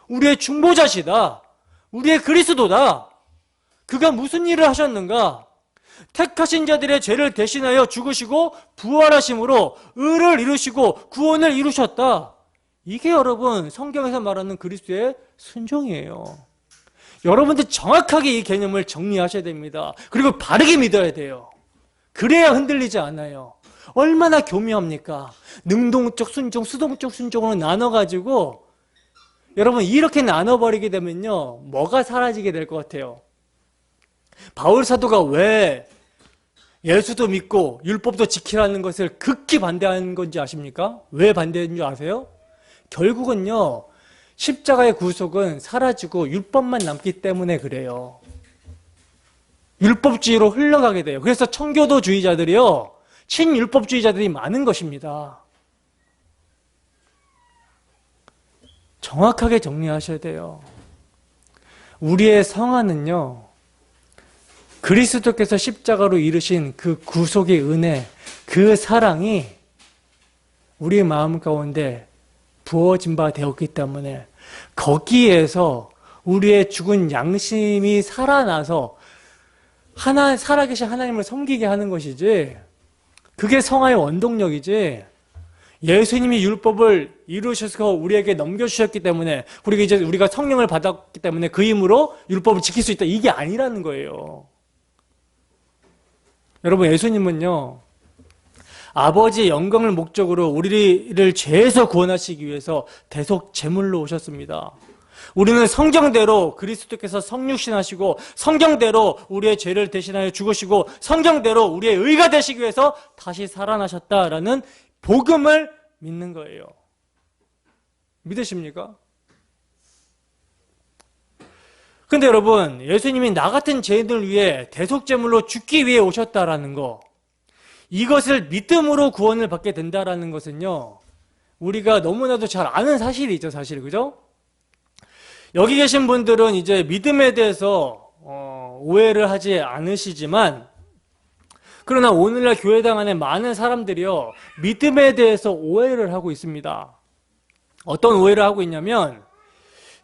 우리의 중보자시다. 우리의 그리스도다. 그가 무슨 일을 하셨는가? 택하신 자들의 죄를 대신하여 죽으시고 부활하심으로 의를 이루시고 구원을 이루셨다. 이게 여러분 성경에서 말하는 그리스도의 순종이에요. 여러분들 정확하게 이 개념을 정리하셔야 됩니다. 그리고 바르게 믿어야 돼요. 그래야 흔들리지 않아요. 얼마나 교묘합니까? 능동적 순종, 수동적 순종으로 나눠가지고 여러분 이렇게 나눠버리게 되면요, 뭐가 사라지게 될 것 같아요? 바울 사도가 왜 예수도 믿고 율법도 지키라는 것을 극히 반대하는 건지 아십니까? 왜 반대했는 줄 아세요? 결국은요, 십자가의 구속은 사라지고 율법만 남기 때문에 그래요. 율법주의로 흘러가게 돼요. 그래서 청교도주의자들이요, 친율법주의자들이 많은 것입니다. 정확하게 정리하셔야 돼요. 우리의 성화는요, 그리스도께서 십자가로 이루신 그 구속의 은혜, 그 사랑이 우리의 마음 가운데 부어진 바 되었기 때문에 거기에서 우리의 죽은 양심이 살아나서 살아계신 하나님을 섬기게 하는 것이지, 그게 성화의 원동력이지, 예수님이 율법을 이루셔서 우리에게 넘겨주셨기 때문에, 그리고 이제 우리가 성령을 받았기 때문에 그 힘으로 율법을 지킬 수 있다, 이게 아니라는 거예요. 여러분, 예수님은요, 아버지의 영광을 목적으로 우리를 죄에서 구원하시기 위해서 대속 제물로 오셨습니다. 우리는 성경대로 그리스도께서 성육신하시고 성경대로 우리의 죄를 대신하여 죽으시고 성경대로 우리의 의가 되시기 위해서 다시 살아나셨다라는 복음을 믿는 거예요. 믿으십니까? 근데 여러분, 예수님이 나 같은 죄인을 위해 대속제물로 죽기 위해 오셨다라는 거, 이것을 믿음으로 구원을 받게 된다라는 것은요, 우리가 너무나도 잘 아는 사실이 있죠, 사실. 그죠? 여기 계신 분들은 이제 믿음에 대해서 오해를 하지 않으시지만, 그러나 오늘날 교회당 안에 많은 사람들이요, 믿음에 대해서 오해를 하고 있습니다. 어떤 오해를 하고 있냐면,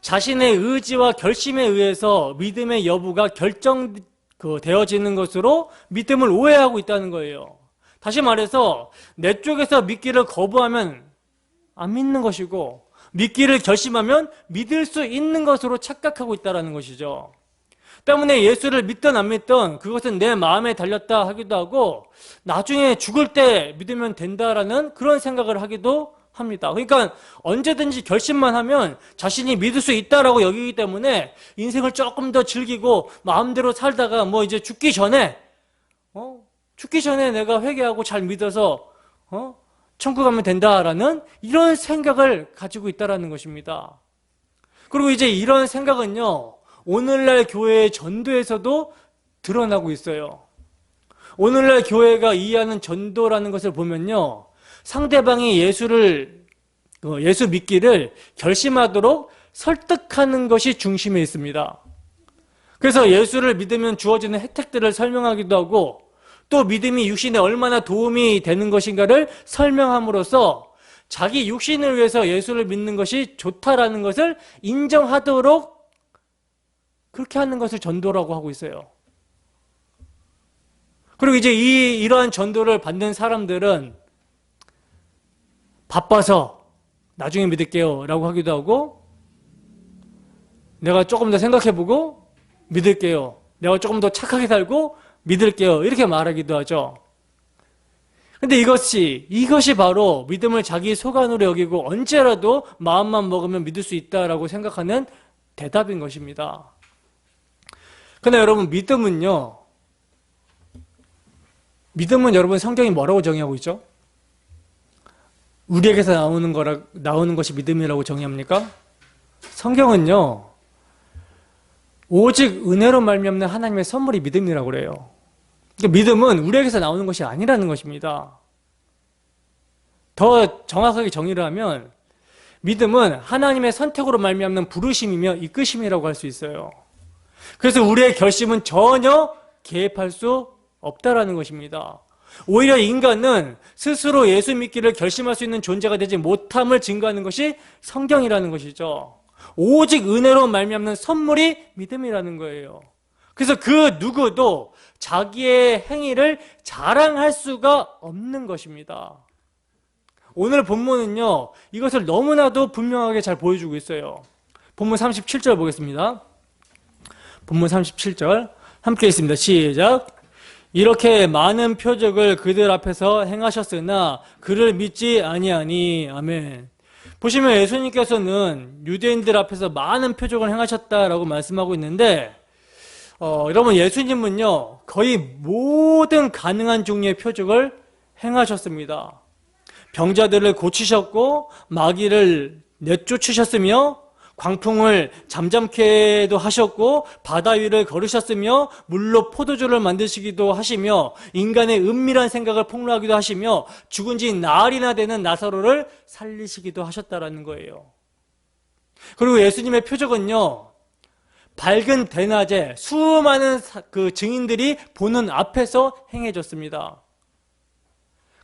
자신의 의지와 결심에 의해서 믿음의 여부가 결정되어지는 것으로 믿음을 오해하고 있다는 거예요. 다시 말해서 내 쪽에서 믿기를 거부하면 안 믿는 것이고, 믿기를 결심하면 믿을 수 있는 것으로 착각하고 있다는 것이죠. 때문에 예수를 믿든 안 믿든 그것은 내 마음에 달렸다 하기도 하고, 나중에 죽을 때 믿으면 된다라는 그런 생각을 하기도 합니다. 그러니까 언제든지 결심만 하면 자신이 믿을 수 있다라고 여기기 때문에 인생을 조금 더 즐기고 마음대로 살다가 뭐 이제 죽기 전에 내가 회개하고 잘 믿어서 천국 가면 된다라는 이런 생각을 가지고 있다라는 것입니다. 그리고 이제 이런 생각은요, 오늘날 교회의 전도에서도 드러나고 있어요. 오늘날 교회가 이해하는 전도라는 것을 보면요, 상대방이 예수 믿기를 결심하도록 설득하는 것이 중심에 있습니다. 그래서 예수를 믿으면 주어지는 혜택들을 설명하기도 하고, 또 믿음이 육신에 얼마나 도움이 되는 것인가를 설명함으로써 자기 육신을 위해서 예수를 믿는 것이 좋다라는 것을 인정하도록 그렇게 하는 것을 전도라고 하고 있어요. 그리고 이제 이러한 전도를 받는 사람들은 바빠서 나중에 믿을게요 라고 하기도 하고, 내가 조금 더 생각해보고 믿을게요, 내가 조금 더 착하게 살고 믿을게요, 이렇게 말하기도 하죠. 근데 이것이 바로 믿음을 자기 소관으로 여기고 언제라도 마음만 먹으면 믿을 수 있다라고 생각하는 대답인 것입니다. 그러나 여러분, 믿음은 여러분 성경이 뭐라고 정의하고 있죠? 우리에게서 나오는 것이 믿음이라고 정의합니까? 성경은요, 오직 은혜로 말미암는 하나님의 선물이 믿음이라고 그래요. 그러니까 믿음은 우리에게서 나오는 것이 아니라는 것입니다. 더 정확하게 정의를 하면 믿음은 하나님의 선택으로 말미암는 부르심이며 이끄심이라고 할 수 있어요. 그래서 우리의 결심은 전혀 개입할 수 없다라는 것입니다. 오히려 인간은 스스로 예수 믿기를 결심할 수 있는 존재가 되지 못함을 증거하는 것이 성경이라는 것이죠. 오직 은혜로 말미암는 선물이 믿음이라는 거예요. 그래서 그 누구도 자기의 행위를 자랑할 수가 없는 것입니다. 오늘 본문은요, 이것을 너무나도 분명하게 잘 보여주고 있어요. 본문 37절 보겠습니다. 본문 37절 함께 있습니다. 시작. 이렇게 많은 표적을 그들 앞에서 행하셨으나 그를 믿지 아니하니. 아멘. 보시면 예수님께서는 유대인들 앞에서 많은 표적을 행하셨다라고 말씀하고 있는데, 여러분, 예수님은요 거의 모든 가능한 종류의 표적을 행하셨습니다. 병자들을 고치셨고 마귀를 내쫓으셨으며 광풍을 잠잠케도 하셨고 바다 위를 걸으셨으며 물로 포도주를 만드시기도 하시며 인간의 은밀한 생각을 폭로하기도 하시며 죽은 지 나흘이나 되는 나사로를 살리시기도 하셨다라는 거예요. 그리고 예수님의 표적은요, 밝은 대낮에 수많은 그 증인들이 보는 앞에서 행해졌습니다.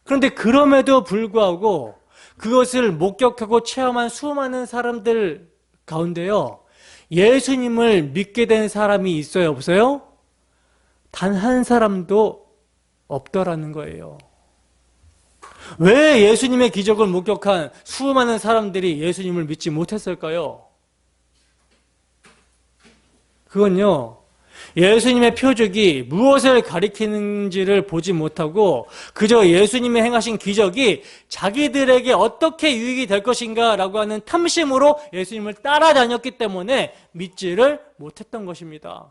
그런데 그럼에도 불구하고 그것을 목격하고 체험한 수많은 사람들 가운데요, 예수님을 믿게 된 사람이 있어요, 없어요? 단 한 사람도 없더라는 거예요. 왜 예수님의 기적을 목격한 수많은 사람들이 예수님을 믿지 못했을까요? 그건요, 예수님의 표적이 무엇을 가리키는지를 보지 못하고 그저 예수님이 행하신 기적이 자기들에게 어떻게 유익이 될 것인가 라고 하는 탐심으로 예수님을 따라다녔기 때문에 믿지를 못했던 것입니다.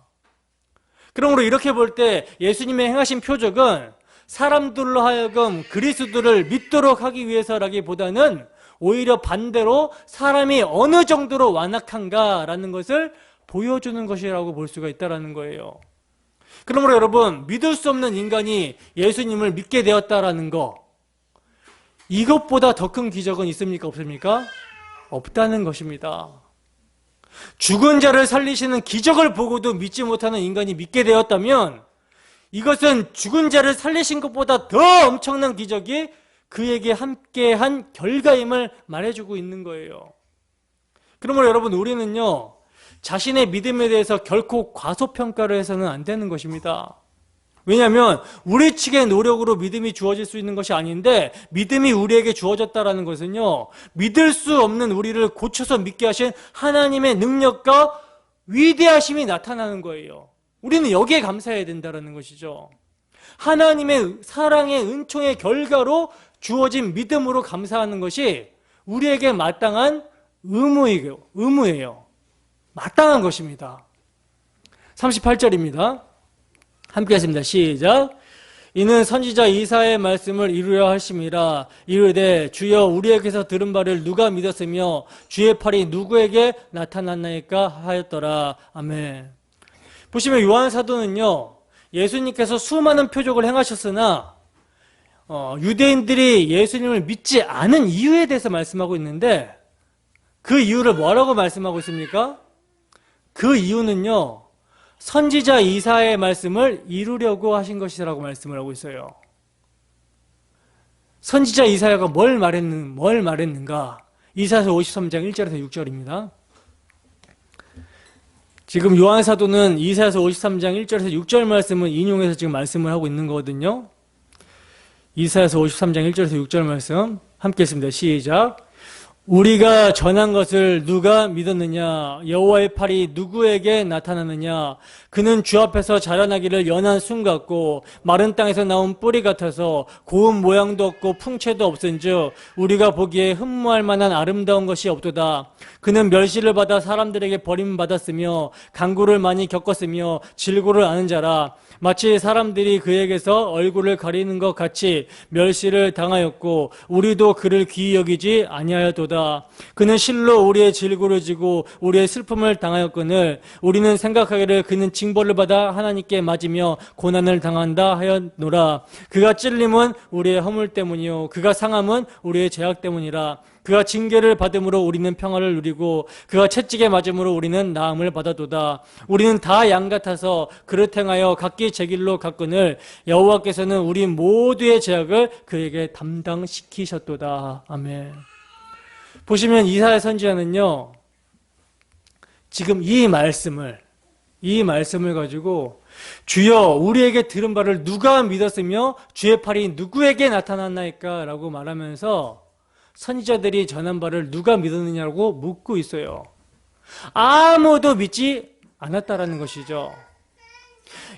그러므로 이렇게 볼 때 예수님의 행하신 표적은 사람들로 하여금 그리스도를 믿도록 하기 위해서라기보다는 오히려 반대로 사람이 어느 정도로 완악한가라는 것을 보여주는 것이라고 볼 수가 있다는 거예요. 그러므로 여러분, 믿을 수 없는 인간이 예수님을 믿게 되었다라는 거, 이것보다 더 큰 기적은 있습니까? 없습니까? 없다는 것입니다. 죽은 자를 살리시는 기적을 보고도 믿지 못하는 인간이 믿게 되었다면 이것은 죽은 자를 살리신 것보다 더 엄청난 기적이 그에게 함께한 결과임을 말해주고 있는 거예요. 그러므로 여러분, 우리는요, 자신의 믿음에 대해서 결코 과소평가를 해서는 안 되는 것입니다. 왜냐하면 우리 측의 노력으로 믿음이 주어질 수 있는 것이 아닌데, 믿음이 우리에게 주어졌다는 것은요, 믿을 수 없는 우리를 고쳐서 믿게 하신 하나님의 능력과 위대하심이 나타나는 거예요. 우리는 여기에 감사해야 된다는 것이죠. 하나님의 사랑의 은총의 결과로 주어진 믿음으로 감사하는 것이 우리에게 마땅한 의무예요. 마땅한 것입니다. 38절입니다. 함께 하십니다. 시작. 이는 선지자 이사야의 말씀을 이루려 하심이라. 이르되 주여 우리에게서 들은 바를 누가 믿었으며 주의 팔이 누구에게 나타났나이까 하였더라. 아멘. 보시면 요한 사도는요, 예수님께서 수많은 표적을 행하셨으나 유대인들이 예수님을 믿지 않은 이유에 대해서 말씀하고 있는데, 그 이유를 뭐라고 말씀하고 있습니까? 그 이유는요, 선지자 이사야의 말씀을 이루려고 하신 것이라고 말씀을 하고 있어요. 선지자 이사야가 뭘 말했는가? 이사야서 53장 1절에서 6절입니다. 지금 요한 사도는 이사야서 53장 1절에서 6절 말씀을 인용해서 지금 말씀을 하고 있는 거거든요. 이사야서 53장 1절에서 6절 말씀 함께 했습니다. 시작. 우리가 전한 것을 누가 믿었느냐? 여호와의 팔이 누구에게 나타나느냐? 그는 주 앞에서 자라나기를 연한 순 같고 마른 땅에서 나온 뿌리 같아서 고운 모양도 없고 풍채도 없은즉 우리가 보기에 흠모할 만한 아름다운 것이 없도다. 그는 멸시를 받아 사람들에게 버림받았으며 간구를 많이 겪었으며 질고를 아는 자라. 마치 사람들이 그에게서 얼굴을 가리는 것 같이 멸시를 당하였고 우리도 그를 귀히 여기지 아니하였도다. 그는 실로 우리의 질고를 지고 우리의 슬픔을 당하였거늘 우리는 생각하기를 그는 징벌을 받아 하나님께 맞으며 고난을 당한다 하였노라. 그가 찔림은 우리의 허물 때문이요 그가 상함은 우리의 죄악 때문이라. 그가 징계를 받음으로 우리는 평화를 누리고 그가 채찍에 맞음으로 우리는 나음을 받아도다. 우리는 다 양 같아서 그릇 행하여 각기 제 길로 갔거늘 여호와께서는 우리 모두의 죄악을 그에게 담당시키셨도다. 아멘. 보시면 이사야 선지자는요, 지금 이 말씀을 가지고 주여 우리에게 들은 바를 누가 믿었으며 주의 팔이 누구에게 나타났나이까 라고 말하면서 선지자들이 전한 바를 누가 믿었느냐고 묻고 있어요. 아무도 믿지 않았다라는 것이죠.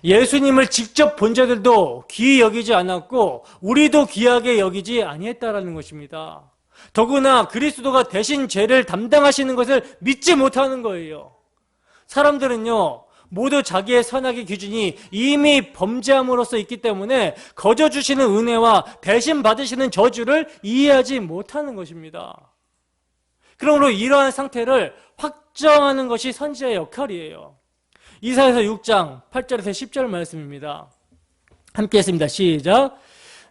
예수님을 직접 본 자들도 귀히 여기지 않았고 우리도 귀하게 여기지 아니했다라는 것입니다. 더구나 그리스도가 대신 죄를 담당하시는 것을 믿지 못하는 거예요. 사람들은요, 모두 자기의 선악의 기준이 이미 범죄함으로써 있기 때문에 거저 주시는 은혜와 대신 받으시는 저주를 이해하지 못하는 것입니다. 그러므로 이러한 상태를 확정하는 것이 선지자의 역할이에요. 이사야서 6장 8절에서 10절 말씀입니다. 함께 했습니다. 시작.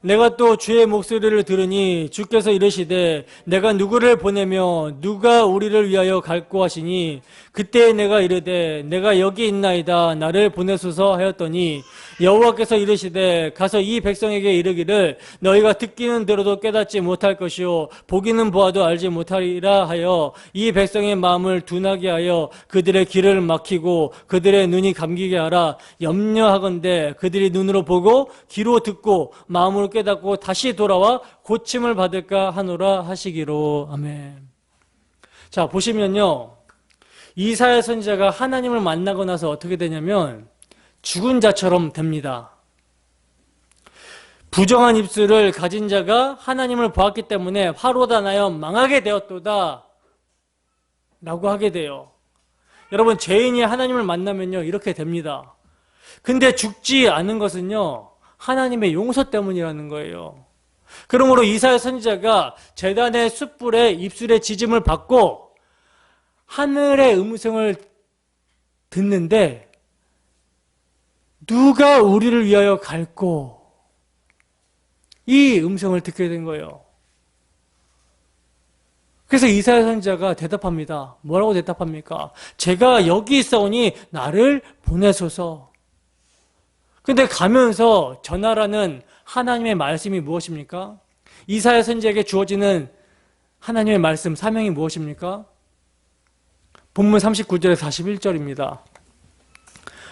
내가 또 주의 목소리를 들으니 주께서 이르시되 내가 누구를 보내며 누가 우리를 위하여 갈고 하시니 그때 내가 이르되 내가 여기 있나이다 나를 보내소서 하였더니 여호와께서 이르시되 가서 이 백성에게 이르기를 너희가 듣기는 들어도 깨닫지 못할 것이요 보기는 보아도 알지 못하리라 하여 이 백성의 마음을 둔하게 하여 그들의 귀를 막히고 그들의 눈이 감기게 하라. 염려하건대 그들이 눈으로 보고 귀로 듣고 마음으로 깨닫고 다시 돌아와 고침을 받을까 하노라 하시기로. 아멘. 자, 보시면요, 이사야 선지자가 하나님을 만나고 나서 어떻게 되냐면 죽은 자처럼 됩니다. 부정한 입술을 가진 자가 하나님을 보았기 때문에 화로다 나여 망하게 되었도다 라고 하게 돼요. 여러분, 죄인이 하나님을 만나면요 이렇게 됩니다. 근데 죽지 않은 것은요 하나님의 용서 때문이라는 거예요. 그러므로 이사야 선지자가 제단의 숯불에 입술의 지짐을 받고 하늘의 음성을 듣는데 누가 우리를 위하여 갈고 이 음성을 듣게 된 거예요. 그래서 이사야 선지자가 대답합니다. 뭐라고 대답합니까? 제가 여기 있사오니 나를 보내소서. 근데 가면서 전하라는 하나님의 말씀이 무엇입니까? 이사야 선지자에게 주어지는 하나님의 말씀, 사명이 무엇입니까? 본문 39절에서 41절입니다.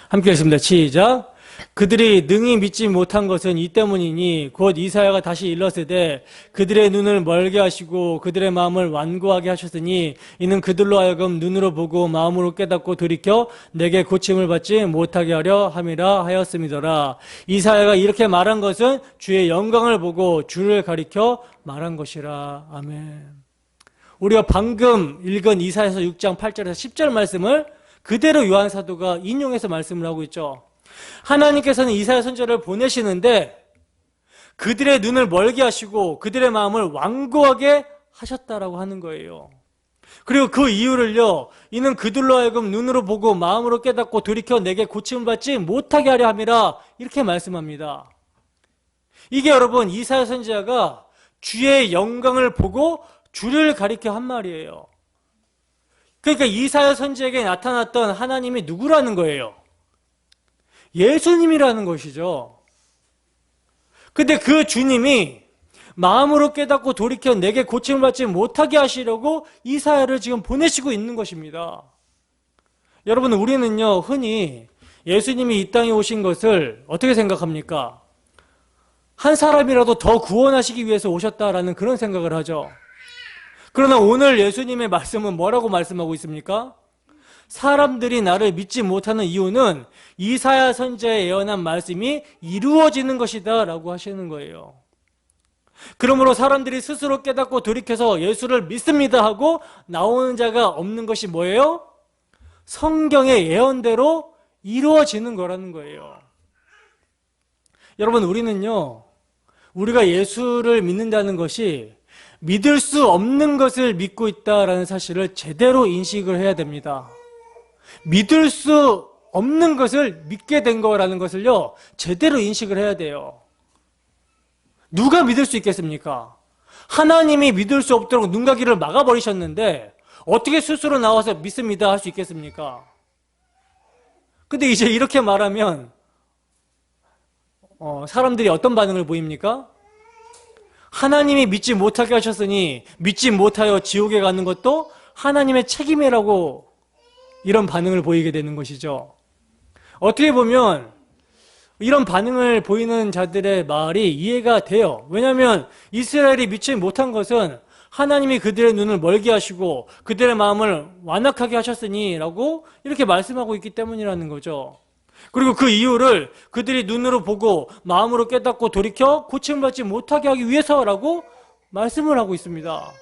함께 읽습니다. 시작. 그들이 능히 믿지 못한 것은 이 때문이니 곧 이사야가 다시 일렀으되 그들의 눈을 멀게 하시고 그들의 마음을 완고하게 하셨으니 이는 그들로 하여금 눈으로 보고 마음으로 깨닫고 돌이켜 내게 고침을 받지 못하게 하려 함이라 하였음이더라. 이사야가 이렇게 말한 것은 주의 영광을 보고 주를 가리켜 말한 것이라. 아멘. 우리가 방금 읽은 이사야서 6장 8절에서 10절 말씀을 그대로 요한 사도가 인용해서 말씀을 하고 있죠. 하나님께서는 이사야 선지자를 보내시는데 그들의 눈을 멀게 하시고 그들의 마음을 완고하게 하셨다라고 하는 거예요. 그리고 그 이유를요, 이는 그들로 하여금 눈으로 보고 마음으로 깨닫고 돌이켜 내게 고침을 받지 못하게 하려 함이라, 이렇게 말씀합니다. 이게 여러분 이사야 선지자가 주의 영광을 보고 주를 가리켜 한 말이에요. 그러니까 이사야 선지자에게 나타났던 하나님이 누구라는 거예요? 예수님이라는 것이죠. 근데 그 주님이 마음으로 깨닫고 돌이켜 내게 고침을 받지 못하게 하시려고 이사야를 지금 보내시고 있는 것입니다. 여러분, 우리는요, 흔히 예수님이 이 땅에 오신 것을 어떻게 생각합니까? 한 사람이라도 더 구원하시기 위해서 오셨다라는 그런 생각을 하죠. 그러나 오늘 예수님의 말씀은 뭐라고 말씀하고 있습니까? 사람들이 나를 믿지 못하는 이유는 이사야 선지자의 예언한 말씀이 이루어지는 것이다 라고 하시는 거예요. 그러므로 사람들이 스스로 깨닫고 돌이켜서 예수를 믿습니다 하고 나오는 자가 없는 것이 뭐예요? 성경의 예언대로 이루어지는 거라는 거예요. 여러분, 우리는요, 우리가 예수를 믿는다는 것이 믿을 수 없는 것을 믿고 있다라는 사실을 제대로 인식을 해야 됩니다. 믿을 수 없는 것을 믿게 된 거라는 것을요, 제대로 인식을 해야 돼요. 누가 믿을 수 있겠습니까? 하나님이 믿을 수 없도록 눈과 귀를 막아버리셨는데 어떻게 스스로 나와서 믿습니다 할 수 있겠습니까? 근데 이제 이렇게 말하면 사람들이 어떤 반응을 보입니까? 하나님이 믿지 못하게 하셨으니 믿지 못하여 지옥에 가는 것도 하나님의 책임이라고 이런 반응을 보이게 되는 것이죠. 어떻게 보면 이런 반응을 보이는 자들의 말이 이해가 돼요. 왜냐하면 이스라엘이 믿지 못한 것은 하나님이 그들의 눈을 멀게 하시고 그들의 마음을 완악하게 하셨으니 라고 이렇게 말씀하고 있기 때문이라는 거죠. 그리고 그 이유를 그들이 눈으로 보고 마음으로 깨닫고 돌이켜 고침을 받지 못하게 하기 위해서라고 말씀을 하고 있습니다.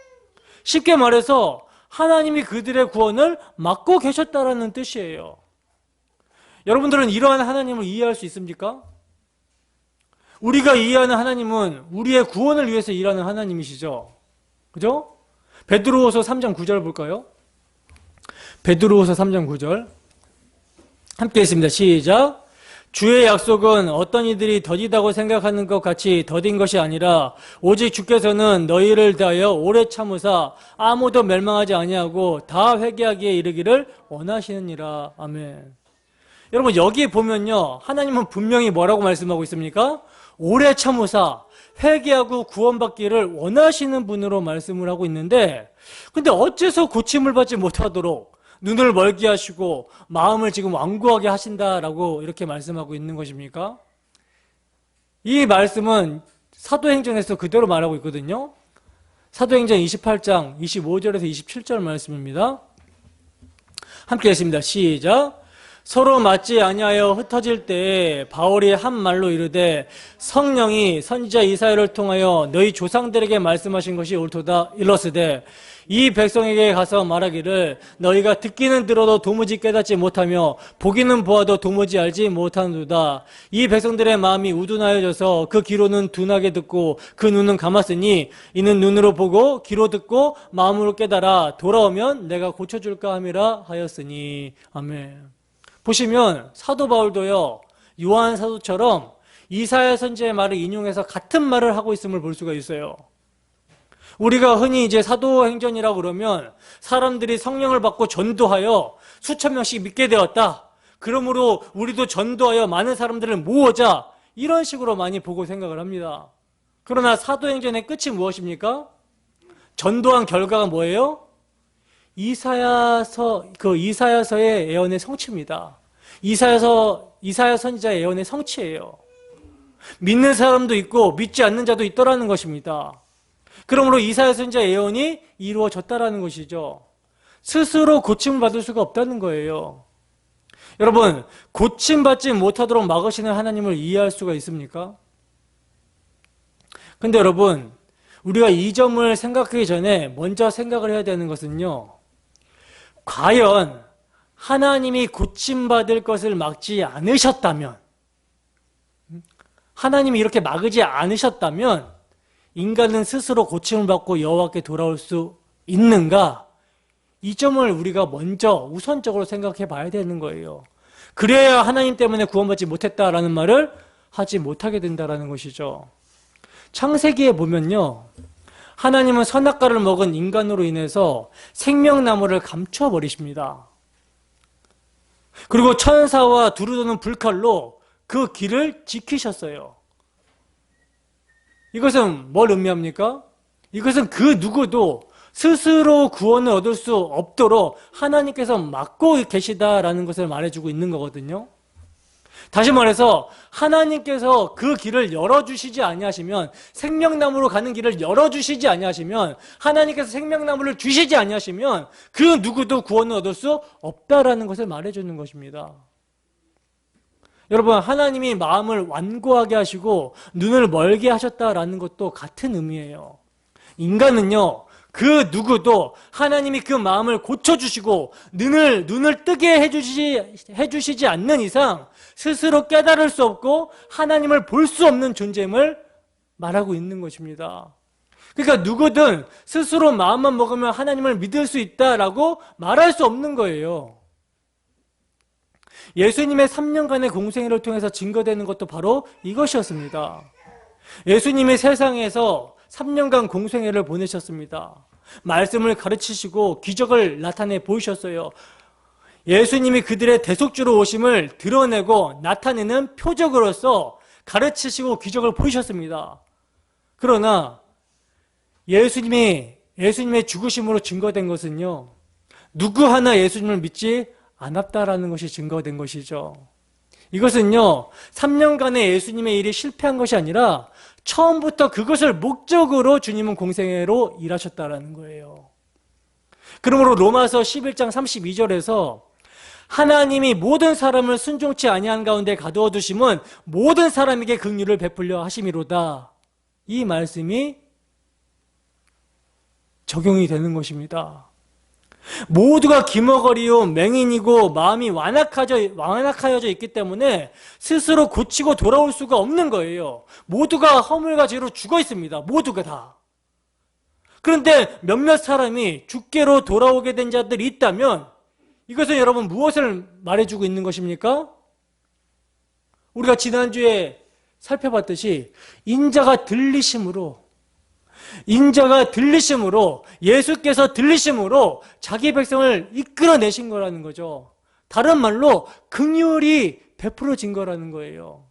쉽게 말해서 하나님이 그들의 구원을 막고 계셨다라는 뜻이에요. 여러분들은 이러한 하나님을 이해할 수 있습니까? 우리가 이해하는 하나님은 우리의 구원을 위해서 일하는 하나님이시죠. 그죠? 베드로후서 3장 9절 볼까요? 베드로후서 3장 9절 함께 읽습니다. 시작. 주의 약속은 어떤 이들이 더디다고 생각하는 것 같이 더딘 것이 아니라 오직 주께서는 너희를 대하여 오래 참으사 아무도 멸망하지 아니하고 다 회개하기에 이르기를 원하시느니라. 아멘. 여러분, 여기 보면요, 하나님은 분명히 뭐라고 말씀하고 있습니까? 오래 참으사 회개하고 구원받기를 원하시는 분으로 말씀을 하고 있는데, 근데 어째서 고침을 받지 못하도록 눈을 멀게 하시고 마음을 지금 완고하게 하신다라고 이렇게 말씀하고 있는 것입니까? 이 말씀은 사도행전에서 그대로 말하고 있거든요. 사도행전 28장 25절에서 27절 말씀입니다. 함께 읽습니다. 시작. 서로 맞지 아니하여 흩어질 때에 바울이 한 말로 이르되 성령이 선지자 이사야를 통하여 너희 조상들에게 말씀하신 것이 옳도다 일렀으되 이 백성에게 가서 말하기를 너희가 듣기는 들어도 도무지 깨닫지 못하며 보기는 보아도 도무지 알지 못하는도다. 이 백성들의 마음이 우둔하여져서 그 귀로는 둔하게 듣고 그 눈은 감았으니 이는 눈으로 보고 귀로 듣고 마음으로 깨달아 돌아오면 내가 고쳐줄까 함이라 하였으니. 아멘. 보시면 사도 바울도요, 요한 사도처럼 이사야 선지자의 말을 인용해서 같은 말을 하고 있음을 볼 수가 있어요. 우리가 흔히 이제 사도행전이라고 그러면 사람들이 성령을 받고 전도하여 수천 명씩 믿게 되었다. 그러므로 우리도 전도하여 많은 사람들을 모으자. 이런 식으로 많이 보고 생각을 합니다. 그러나 사도행전의 끝이 무엇입니까? 전도한 결과가 뭐예요? 이사야서의 예언의 성취입니다. 이사야 선지자의 예언의 성취예요. 믿는 사람도 있고 믿지 않는 자도 있더라는 것입니다. 그러므로 이사야 선지자의 예언이 이루어졌다라는 것이죠. 스스로 고침을 받을 수가 없다는 거예요. 여러분, 고침받지 못하도록 막으시는 하나님을 이해할 수가 있습니까? 근데 여러분, 우리가 이 점을 생각하기 전에 먼저 생각을 해야 되는 것은요, 과연 하나님이 고침받을 것을 막지 않으셨다면, 하나님이 이렇게 막지 않으셨다면 인간은 스스로 고침을 받고 여호와께 돌아올 수 있는가? 이 점을 우리가 먼저 우선적으로 생각해 봐야 되는 거예요. 그래야 하나님 때문에 구원받지 못했다라는 말을 하지 못하게 된다는 것이죠. 창세기에 보면요, 하나님은 선악과를 먹은 인간으로 인해서 생명나무를 감춰 버리십니다. 그리고 천사와 두루도는 불칼로 그 길을 지키셨어요. 이것은 뭘 의미합니까? 이것은 그 누구도 스스로 구원을 얻을 수 없도록 하나님께서 막고 계시다라는 것을 말해주고 있는 거거든요. 다시 말해서 하나님께서 그 길을 열어주시지 아니하시면, 생명나무로 가는 길을 열어주시지 아니하시면, 하나님께서 생명나무를 주시지 아니하시면 그 누구도 구원을 얻을 수 없다라는 것을 말해주는 것입니다. 여러분, 하나님이 마음을 완고하게 하시고 눈을 멀게 하셨다라는 것도 같은 의미예요. 인간은요, 그 누구도 하나님이 그 마음을 고쳐주시고 눈을 뜨게 해주시지 않는 이상 스스로 깨달을 수 없고 하나님을 볼 수 없는 존재임을 말하고 있는 것입니다. 그러니까 누구든 스스로 마음만 먹으면 하나님을 믿을 수 있다라고 말할 수 없는 거예요. 예수님의 3년간의 공생애를 통해서 증거되는 것도 바로 이것이었습니다. 예수님이 세상에서 3년간 공생애를 보내셨습니다. 말씀을 가르치시고 기적을 나타내 보이셨어요. 예수님이 그들의 대속주로 오심을 드러내고 나타내는 표적으로서 가르치시고 기적을 보이셨습니다. 그러나 예수님의 죽으심으로 증거된 것은요, 누구 하나 예수님을 믿지 않았다라는 것이 증거된 것이죠. 이것은요, 3년간의 예수님의 일이 실패한 것이 아니라 처음부터 그것을 목적으로 주님은 공생애로 일하셨다라는 거예요. 그러므로 로마서 11장 32절에서 하나님이 모든 사람을 순종치 아니한 가운데 가두어 두심은 모든 사람에게 긍휼을 베풀려 하심이로다. 이 말씀이 적용이 되는 것입니다. 모두가 기머거리요 맹인이고 마음이 완악하여져 있기 때문에 스스로 고치고 돌아올 수가 없는 거예요. 모두가 허물과 죄로 죽어 있습니다. 모두가 다. 그런데 몇몇 사람이 주께로 돌아오게 된 자들이 있다면 이것은 여러분 무엇을 말해주고 있는 것입니까? 우리가 지난주에 살펴봤듯이 인자가 들리심으로 예수께서 들리심으로 자기 백성을 이끌어내신 거라는 거죠. 다른 말로 긍휼이 베풀어진 거라는 거예요.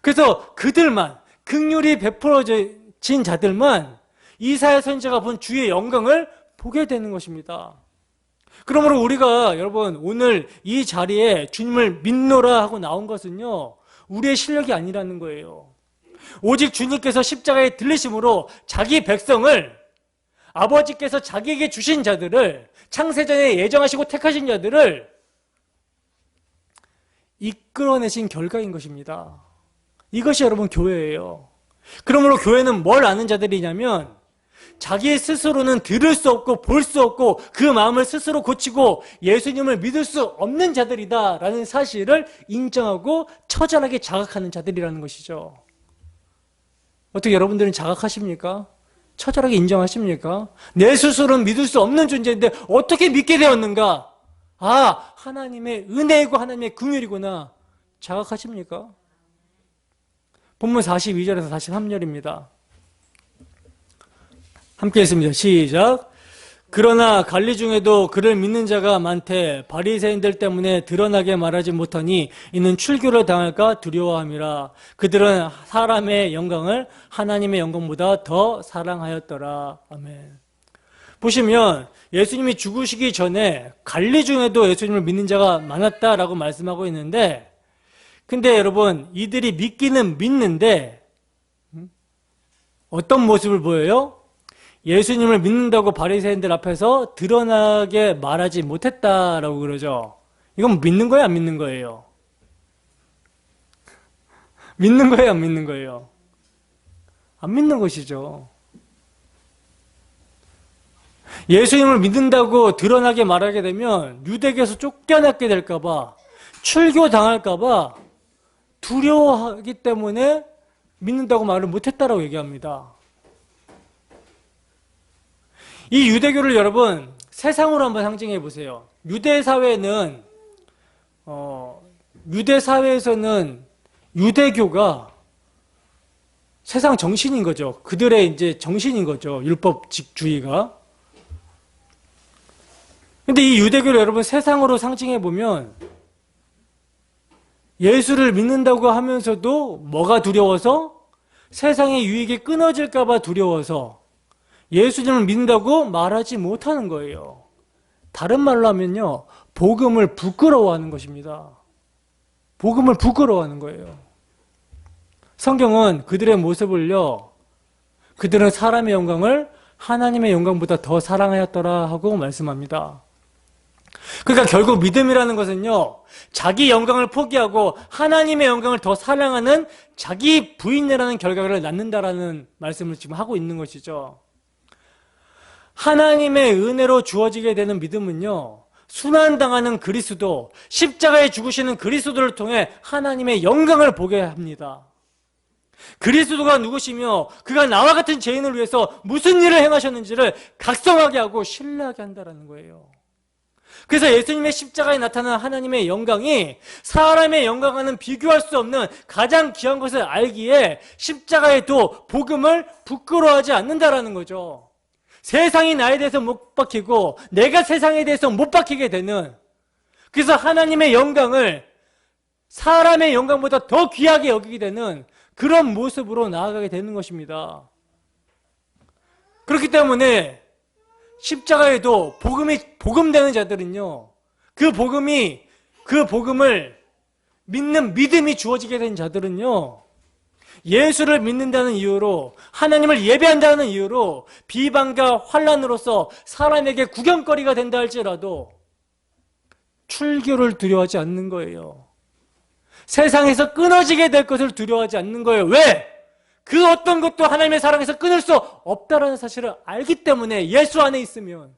그래서 그들만, 긍휼이 베풀어진 자들만 이사야 선지자가 본 주의 영광을 보게 되는 것입니다. 그러므로 우리가 여러분 오늘 이 자리에 주님을 믿노라 하고 나온 것은요, 우리의 실력이 아니라는 거예요. 오직 주님께서 십자가에 들리심으로 자기 백성을, 아버지께서 자기에게 주신 자들을, 창세전에 예정하시고 택하신 자들을 이끌어내신 결과인 것입니다. 이것이 여러분 교회예요. 그러므로 교회는 뭘 아는 자들이냐면 자기 스스로는 들을 수 없고 볼 수 없고 그 마음을 스스로 고치고 예수님을 믿을 수 없는 자들이다라는 사실을 인정하고 처절하게 자각하는 자들이라는 것이죠. 어떻게 여러분들은 자각하십니까? 처절하게 인정하십니까? 내 스스로는 믿을 수 없는 존재인데 어떻게 믿게 되었는가? 아, 하나님의 은혜이고 하나님의 긍휼이구나. 자각하십니까? 본문 42절에서 43절입니다. 함께 했습니다. 시작. 그러나 관리 중에도 그를 믿는 자가 많되 바리새인들 때문에 드러나게 말하지 못하니 이는 출교를 당할까 두려워함이라. 그들은 사람의 영광을 하나님의 영광보다 더 사랑하였더라. 아멘. 보시면 예수님이 죽으시기 전에 관리 중에도 예수님을 믿는 자가 많았다라고 말씀하고 있는데, 근데 여러분 이들이 믿기는 믿는데 어떤 모습을 보여요? 예수님을 믿는다고 바리새인들 앞에서 드러나게 말하지 못했다라고 그러죠. 이건 믿는 거예요, 안 믿는 거예요? 믿는 거예요, 안 믿는 거예요? 안 믿는 것이죠. 예수님을 믿는다고 드러나게 말하게 되면 유대교에서 쫓겨나게 될까봐, 출교당할까봐 두려워하기 때문에 믿는다고 말을 못했다라고 얘기합니다. 이 유대교를 여러분 세상으로 한번 상징해 보세요. 유대 사회는 유대 사회에서는 유대교가 세상 정신인 거죠. 그들의 이제 정신인 거죠. 율법주의가. 근데 이 유대교를 여러분 세상으로 상징해 보면 예수를 믿는다고 하면서도 뭐가 두려워서? 세상의 유익이 끊어질까 봐 두려워서 예수님을 믿는다고 말하지 못하는 거예요. 다른 말로 하면요, 복음을 부끄러워하는 것입니다. 복음을 부끄러워하는 거예요. 성경은 그들의 모습을요, 그들은 사람의 영광을 하나님의 영광보다 더 사랑하였더라 하고 말씀합니다. 그러니까 결국 믿음이라는 것은요, 자기 영광을 포기하고 하나님의 영광을 더 사랑하는 자기 부인이라는 결과를 낳는다라는 말씀을 지금 하고 있는 것이죠. 하나님의 은혜로 주어지게 되는 믿음은요, 순환당하는 그리스도, 십자가에 죽으시는 그리스도를 통해 하나님의 영광을 보게 합니다. 그리스도가 누구시며 그가 나와 같은 죄인을 위해서 무슨 일을 행하셨는지를 각성하게 하고 신뢰하게 한다는 거예요. 그래서 예수님의 십자가에 나타난 하나님의 영광이 사람의 영광과는 비교할 수 없는 가장 귀한 것을 알기에 십자가에도 복음을 부끄러워하지 않는다라는 거죠. 세상이 나에 대해서 못 박히고 내가 세상에 대해서 못 박히게 되는, 그래서 하나님의 영광을 사람의 영광보다 더 귀하게 여기게 되는 그런 모습으로 나아가게 되는 것입니다. 그렇기 때문에 십자가에도 복음되는 자들은요, 그 복음을 믿는 믿음이 주어지게 된 자들은요, 예수를 믿는다는 이유로, 하나님을 예배한다는 이유로 비방과 환난으로서 사람에게 구경거리가 된다 할지라도 출교를 두려워하지 않는 거예요. 세상에서 끊어지게 될 것을 두려워하지 않는 거예요. 왜? 그 어떤 것도 하나님의 사랑에서 끊을 수 없다라는 사실을 알기 때문에, 예수 안에 있으면.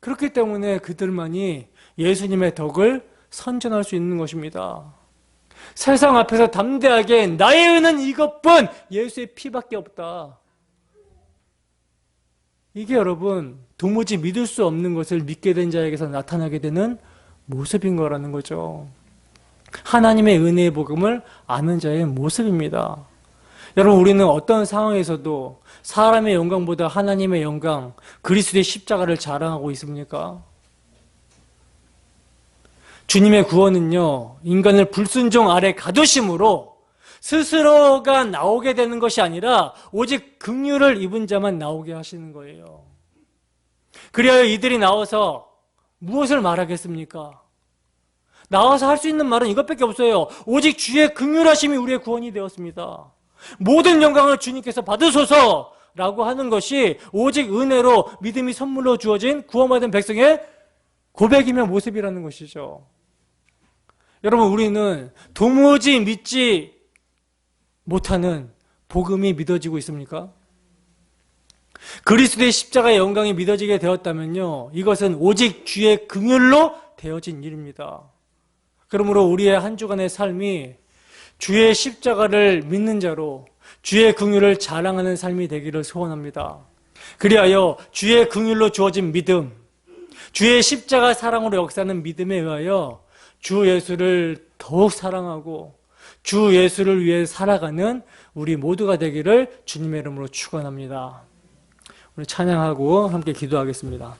그렇기 때문에 그들만이 예수님의 덕을 선전할 수 있는 것입니다. 세상 앞에서 담대하게 나의 은은 이것뿐, 예수의 피밖에 없다. 이게 여러분 도무지 믿을 수 없는 것을 믿게 된 자에게서 나타나게 되는 모습인 거라는 거죠. 하나님의 은혜의 복음을 아는 자의 모습입니다. 여러분, 우리는 어떤 상황에서도 사람의 영광보다 하나님의 영광, 그리스도의 십자가를 자랑하고 있습니까? 주님의 구원은요, 인간을 불순종 아래 가두심으로 스스로가 나오게 되는 것이 아니라 오직 긍휼을 입은 자만 나오게 하시는 거예요. 그리하여 이들이 나와서 무엇을 말하겠습니까? 나와서 할 수 있는 말은 이것밖에 없어요. 오직 주의 긍휼하심이 우리의 구원이 되었습니다. 모든 영광을 주님께서 받으소서라고 하는 것이 오직 은혜로 믿음이 선물로 주어진 구원받은 백성의 고백이며 모습이라는 것이죠. 여러분, 우리는 도무지 믿지 못하는 복음이 믿어지고 있습니까? 그리스도의 십자가의 영광이 믿어지게 되었다면요, 이것은 오직 주의 긍휼로 되어진 일입니다. 그러므로 우리의 한 주간의 삶이 주의 십자가를 믿는 자로 주의 긍휼을 자랑하는 삶이 되기를 소원합니다. 그리하여 주의 긍휼로 주어진 믿음, 주의 십자가 사랑으로 역사하는 믿음에 의하여 주 예수를 더욱 사랑하고 주 예수를 위해 살아가는 우리 모두가 되기를 주님의 이름으로 축원합니다. 우리 찬양하고 함께 기도하겠습니다.